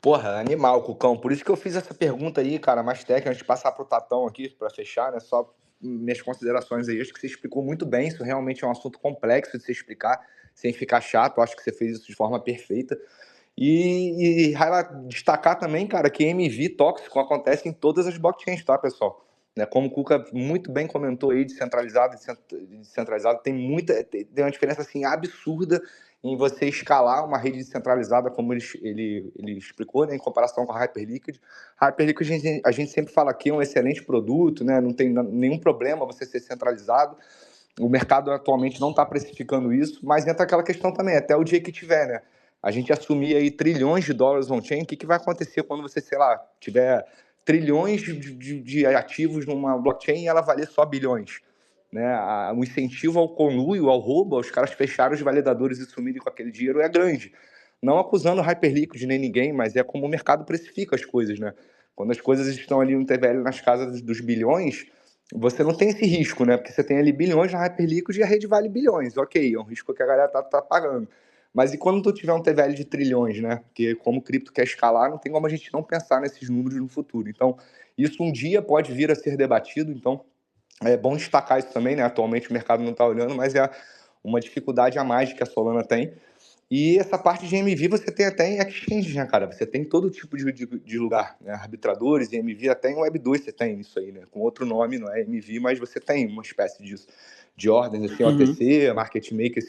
Porra, animal, Cucão. Por isso que eu fiz essa pergunta aí, cara, mais técnica, antes de passar pro Tatão aqui, para fechar, né? Só minhas considerações aí. Acho que você explicou muito bem. Isso realmente é um assunto complexo de se explicar, sem ficar chato. Acho que você fez isso de forma perfeita. E destacar também, cara, que MV tóxico acontece em todas as blockchains, tá, pessoal? Né, como o Cuca muito bem comentou aí, descentralizado tem uma diferença assim absurda em você escalar uma rede descentralizada, como ele explicou, né, em comparação com a Hyperliquid. Hyperliquid, a gente sempre fala que é um excelente produto, né, não tem nenhum problema você ser centralizado. O mercado atualmente não está precificando isso, mas entra aquela questão também, até o dia que tiver, né? A gente assumir aí trilhões de dólares on-chain, o que vai acontecer quando você, sei lá, tiver trilhões de ativos numa blockchain e ela valer só bilhões? Né? O incentivo ao conluio, ao roubo, aos caras fecharem os validadores e sumirem com aquele dinheiro é grande. Não acusando o Hyperliquid nem ninguém, mas é como o mercado precifica as coisas, né? Quando as coisas estão ali no TVL nas casas dos bilhões, você não tem esse risco, né? Porque você tem ali bilhões na Hyperliquid e a rede vale bilhões. Ok, é um risco que a galera tá pagando. Mas e quando tu tiver um TVL de trilhões, né? Porque como o cripto quer escalar, não tem como a gente não pensar nesses números no futuro. Então, isso um dia pode vir a ser debatido. Então, é bom destacar isso também, né? Atualmente o mercado não está olhando, mas é uma dificuldade a mais que a Solana tem. E essa parte de MV você tem até em exchange, né, cara? Você tem todo tipo de lugar, né? Arbitradores e MV, até em Web2 você tem isso aí, né? Com outro nome, não é MV, mas você tem uma espécie disso. De ordens, assim, OTC, market makers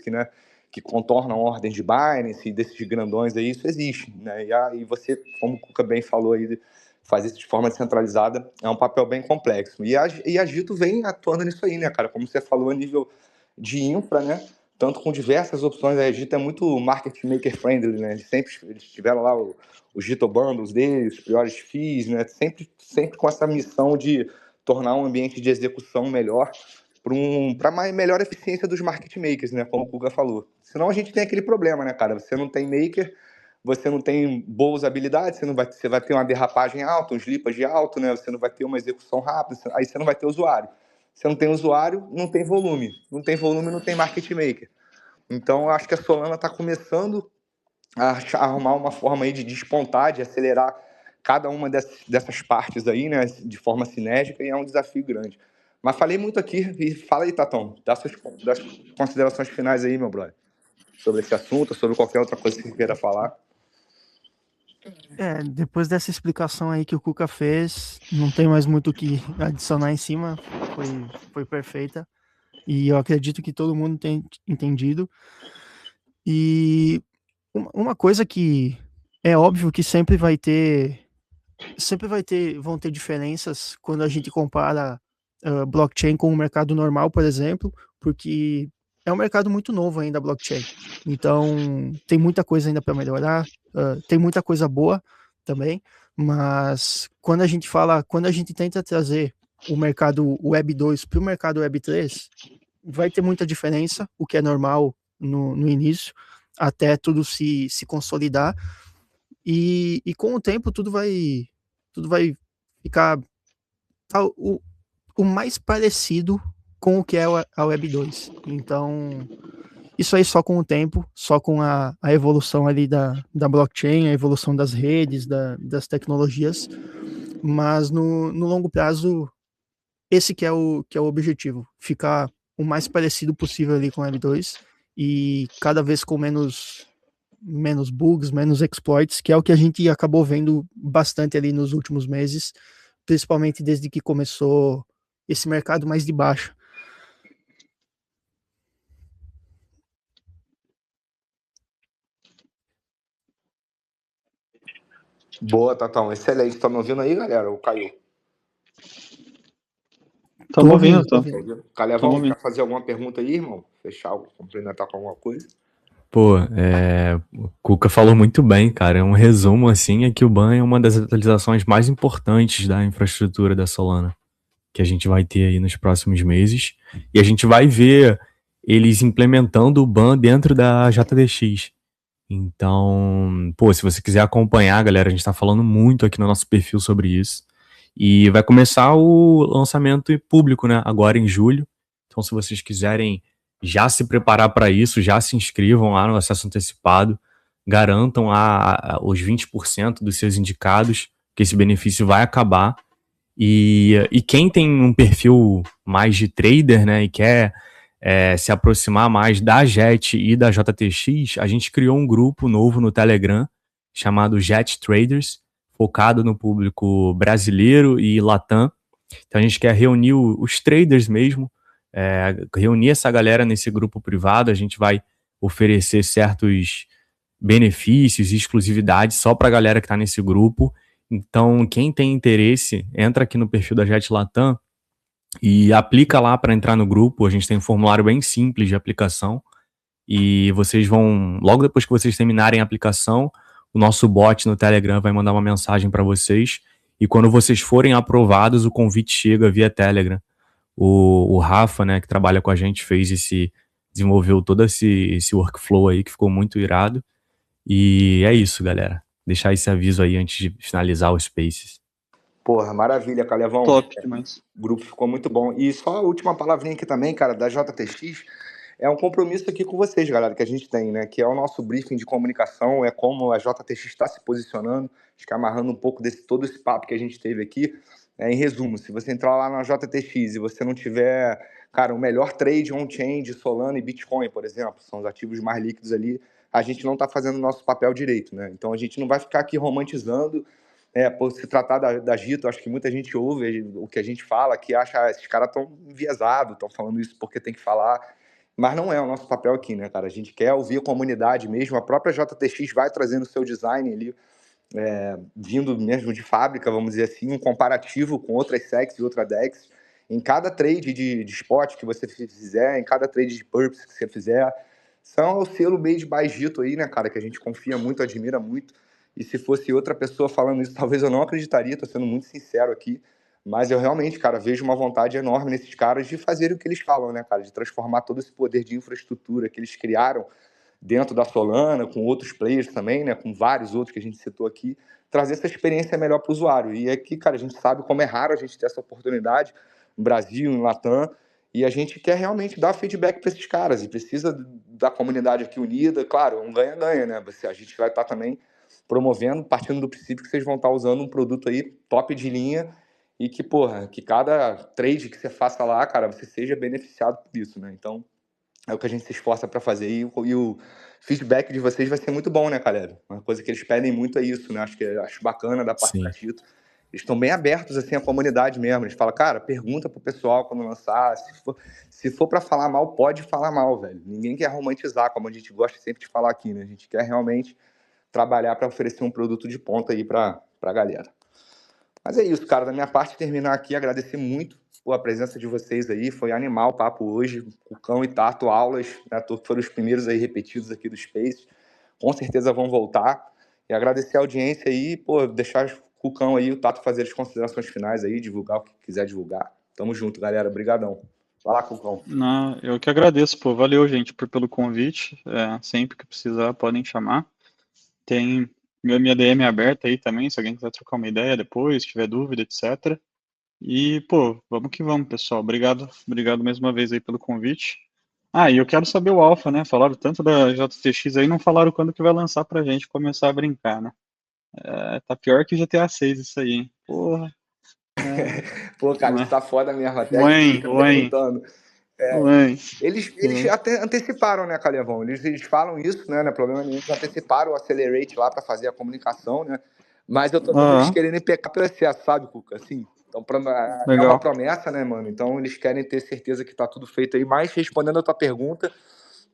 que contornam ordens de Binance e desses grandões aí, isso existe, né? E você, como o Cuca bem falou aí, fazer isso de forma descentralizada é um papel bem complexo. E a Gito vem atuando nisso aí, né, cara? Como você falou, a nível de infra, né? Tanto com diversas opções. A Gito é muito market maker friendly, né? Eles tiveram lá o Gito Bundles deles, os piores fees, né? Sempre com essa missão de tornar um ambiente de execução melhor para melhor eficiência dos market makers, né? Como o Kuga falou. Senão a gente tem aquele problema, né, cara? Você não tem maker, você não tem boas habilidades, você vai ter uma derrapagem alta, uns lipas de alto, né? Você não vai ter uma execução rápida, aí você não vai ter usuário. Você não tem usuário, não tem volume. Não tem volume, não tem market maker. Então, eu acho que a Solana está começando a arrumar uma forma aí de despontar, de acelerar cada uma dessas partes aí, né, de forma sinérgica, e é um desafio grande. Mas falei muito aqui, e fala aí, Tatão, dá suas considerações finais aí, meu brother, sobre esse assunto, sobre qualquer outra coisa que você queira falar. Depois dessa explicação aí que o Cuca fez, não tem mais muito o que adicionar em cima, foi perfeita. E eu acredito que todo mundo tem entendido. E uma coisa que é óbvio que vão ter diferenças quando a gente compara blockchain com o mercado normal, por exemplo, porque é um mercado muito novo ainda, blockchain. Então, tem muita coisa ainda para melhorar, tem muita coisa boa também, mas quando a gente tenta trazer o mercado Web 2 para o mercado Web 3, vai ter muita diferença, o que é normal no início, até tudo se consolidar, e com o tempo tudo vai ficar o mais parecido com o que é a Web 2. Então, isso aí só com o tempo, só com a evolução ali da blockchain, a evolução das redes, das tecnologias, mas no longo prazo, esse que é o objetivo, ficar o mais parecido possível ali com a Web 2 e cada vez com menos bugs, menos exploits, que é o que a gente acabou vendo bastante ali nos últimos meses, principalmente desde que começou esse mercado mais de baixo. Boa, Tatão. Excelente. Tá me ouvindo aí, galera? O Caio. Estamos ouvindo, tô tá? ouvindo. Calevão, quer fazer alguma pergunta aí, irmão? Fechar, complementar com alguma coisa? Pô, o Cuca falou muito bem, cara. Um resumo, assim, é que o BAN é uma das atualizações mais importantes da infraestrutura da Solana, que a gente vai ter aí nos próximos meses. E a gente vai ver eles implementando o BAN dentro da JDX. Então, pô, se você quiser acompanhar, galera, a gente tá falando muito aqui no nosso perfil sobre isso. E vai começar o lançamento público, né? Agora em julho. Então, se vocês quiserem já se preparar para isso, já se inscrevam lá no acesso antecipado, garantam os 20% dos seus indicados, que esse benefício vai acabar. E quem tem um perfil mais de trader, né, e quer se aproximar mais da JET e da JTX, a gente criou um grupo novo no Telegram chamado JET Traders, focado no público brasileiro e Latam. Então a gente quer reunir os traders mesmo, reunir essa galera nesse grupo privado. A gente vai oferecer certos benefícios e exclusividades só para a galera que está nesse grupo. Então, quem tem interesse, entra aqui no perfil da Jet Latam e aplica lá para entrar no grupo. A gente tem um formulário bem simples de aplicação e vocês vão, logo depois que vocês terminarem a aplicação, o nosso bot no Telegram vai mandar uma mensagem para vocês e quando vocês forem aprovados, o convite chega via Telegram. O Rafa, né, que trabalha com a gente, desenvolveu todo esse workflow aí que ficou muito irado. E é isso, galera. Deixar esse aviso aí antes de finalizar o Spaces. Porra, maravilha, Calevão. Top demais. O grupo ficou muito bom. E só a última palavrinha aqui também, cara, da JTX, é um compromisso aqui com vocês, galera, que a gente tem, né? Que é o nosso briefing de comunicação, é como a JTX está se posicionando, acho que amarrando um pouco desse todo esse papo que a gente teve aqui. Em resumo, se você entrar lá na JTX e você não tiver, cara, o melhor trade on-chain de Solana e Bitcoin, por exemplo, são os ativos mais líquidos ali, a gente não está fazendo o nosso papel direito, né? Então a gente não vai ficar aqui romantizando por se tratar da Gito. Acho que muita gente ouve o que a gente fala, que acha esses caras tão enviesados, estão falando isso porque tem que falar, mas não é o nosso papel aqui, né, cara? A gente quer ouvir a comunidade mesmo, a própria JTX vai trazendo o seu design ali, vindo mesmo de fábrica, vamos dizer assim, um comparativo com outras SECs e outras DEX, em cada trade de spot que você fizer, em cada trade de purpose que você fizer, são o selo made by Gito aí, né, cara, que a gente confia muito, admira muito. E se fosse outra pessoa falando isso, talvez eu não acreditaria, tô sendo muito sincero aqui. Mas eu realmente, cara, vejo uma vontade enorme nesses caras de fazerem o que eles falam, né, cara? De transformar todo esse poder de infraestrutura que eles criaram dentro da Solana, com outros players também, né? Com vários outros que a gente citou aqui, trazer essa experiência melhor para o usuário. E aqui, cara, a gente sabe como é raro a gente ter essa oportunidade no Brasil, em Latam, e a gente quer realmente dar feedback para esses caras, e precisa da comunidade aqui unida. Claro, um ganha-ganha, né? A gente vai estar também promovendo, partindo do princípio que vocês vão estar usando um produto aí top de linha e que, porra, que cada trade que você faça lá, cara, você seja beneficiado por isso, né? Então, é o que a gente se esforça para fazer e o feedback de vocês vai ser muito bom, né, Caleb? Uma coisa que eles pedem muito é isso, né? Acho bacana da parte da Gito. Eles estão bem abertos, assim, à comunidade mesmo. Eles falam, cara, pergunta pro pessoal quando lançar. Se for para falar mal, pode falar mal, velho. Ninguém quer romantizar, como a gente gosta sempre de falar aqui, né? A gente quer realmente trabalhar para oferecer um produto de ponta aí para a galera. Mas é isso, cara. Da minha parte, terminar aqui, agradecer muito a presença de vocês aí. Foi animal o papo hoje. Cucão e Tato, aulas, né? Foram os primeiros aí repetidos aqui do Space. Com certeza vão voltar. E agradecer a audiência aí, pô, deixar o Cucão aí, o Tato fazer as considerações finais aí, divulgar o que quiser divulgar. Tamo junto, galera. Obrigadão. Vai lá, Cucão. Não, eu que agradeço, pô. Valeu, gente, pelo convite. Sempre que precisar, podem chamar. Tem minha DM aberta aí também, se alguém quiser trocar uma ideia depois, tiver dúvida, etc. E, pô, vamos que vamos, pessoal. Obrigado mais uma vez aí pelo convite. E eu quero saber o Alpha, né? Falaram tanto da JTX aí, não falaram quando que vai lançar pra gente começar a brincar, né? Tá pior que GTA 6 isso aí, hein? Porra. Pô, cara, isso tá foda mesmo. Até a Ué, gente fica perguntando. Eles até anteciparam, né, Calevão? Eles falam isso, né? Não é problema nenhum. Eles anteciparam o Accelerate lá para fazer a comunicação, né? Mas eu tô vendo eles querendo pecar pelo excesso, sabe, Cuca? Assim, então, é uma promessa, né, mano? Então eles querem ter certeza que tá tudo feito aí. Mas respondendo a tua pergunta,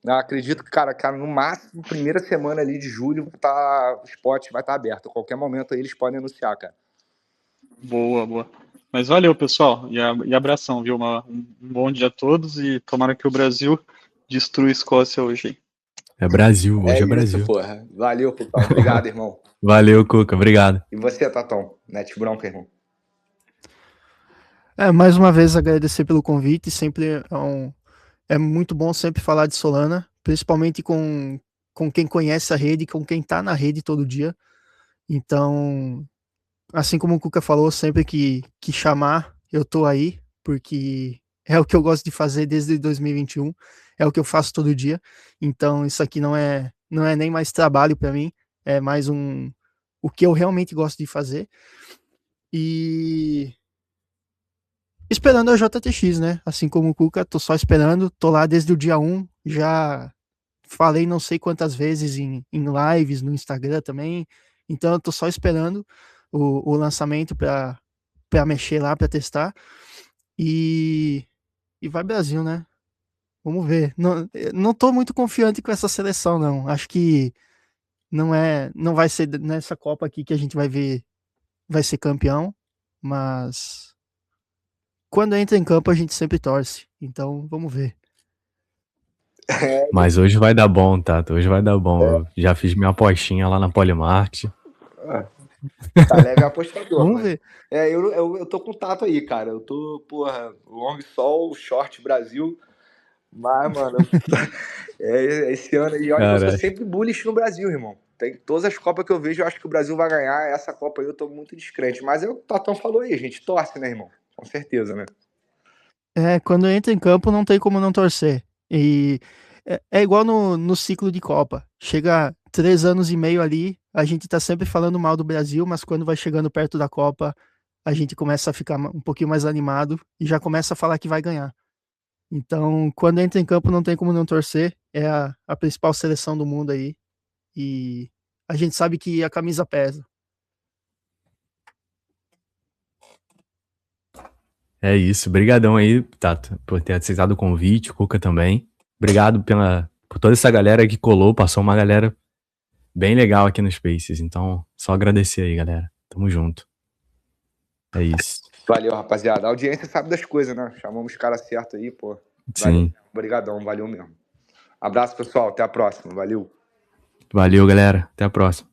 Eu acredito que, cara, no máximo, primeira semana ali de julho, o spot vai estar aberto. A qualquer momento aí eles podem anunciar, cara. Boa, boa. Mas valeu, pessoal. E abração, viu? Um bom dia a todos e tomara que o Brasil destrua a Escócia hoje, hein? É Brasil, hoje é isso, Brasil. porra. Valeu, Putão. Obrigado, irmão. Valeu, Cuca. Obrigado. E você, Tatão? Net Bronca, irmão. Mais uma vez agradecer pelo convite. Sempre é muito bom sempre falar de Solana, principalmente com quem conhece a rede, com quem tá na rede todo dia. Então, assim como o Cuca falou, sempre que chamar, eu tô aí, porque é o que eu gosto de fazer desde 2021, é o que eu faço todo dia. Então, isso aqui não é nem mais trabalho para mim, é mais o que eu realmente gosto de fazer. E esperando a JTX, né? Assim como o Cuca, tô só esperando, tô lá desde o dia 1, já falei não sei quantas vezes em lives no Instagram também, então eu tô só esperando o lançamento para mexer lá, para testar, e vai Brasil, né? Vamos ver. Não tô muito confiante com essa seleção, não. Acho que não vai ser nessa Copa aqui que a gente vai ser campeão, mas quando entra em campo a gente sempre torce. Então, vamos ver. Mas hoje vai dar bom, Tato. Hoje vai dar bom. Eu já fiz minha apostinha lá na Polymarket. Tá leve apostador. Vamos ver. Eu tô com o Tato aí, cara. Eu tô, porra, long sol, short Brasil. Mas, mano, esse ano aí, olha, eu sou sempre bullish no Brasil, irmão. Tem todas as Copas que eu vejo, eu acho que o Brasil vai ganhar. Essa Copa aí eu tô muito descrente. Mas o Tatão falou aí, a gente torce, né, irmão? Com certeza, né? Quando entra em campo não tem como não torcer. E é igual no ciclo de Copa. Chega 3 anos e meio ali, a gente tá sempre falando mal do Brasil, mas quando vai chegando perto da Copa, a gente começa a ficar um pouquinho mais animado e já começa a falar que vai ganhar. Então, quando entra em campo não tem como não torcer. É a principal seleção do mundo aí. E a gente sabe que a camisa pesa. É isso. Obrigadão aí, Tato, por ter aceitado o convite, o Cuca também. Obrigado por toda essa galera que colou, passou uma galera bem legal aqui no Spaces. Então, só agradecer aí, galera. Tamo junto. É isso. Valeu, rapaziada. A audiência sabe das coisas, né? Chamamos os caras certos aí, pô. Valeu. Sim. Obrigadão, valeu mesmo. Abraço, pessoal. Até a próxima. Valeu. Valeu, galera. Até a próxima.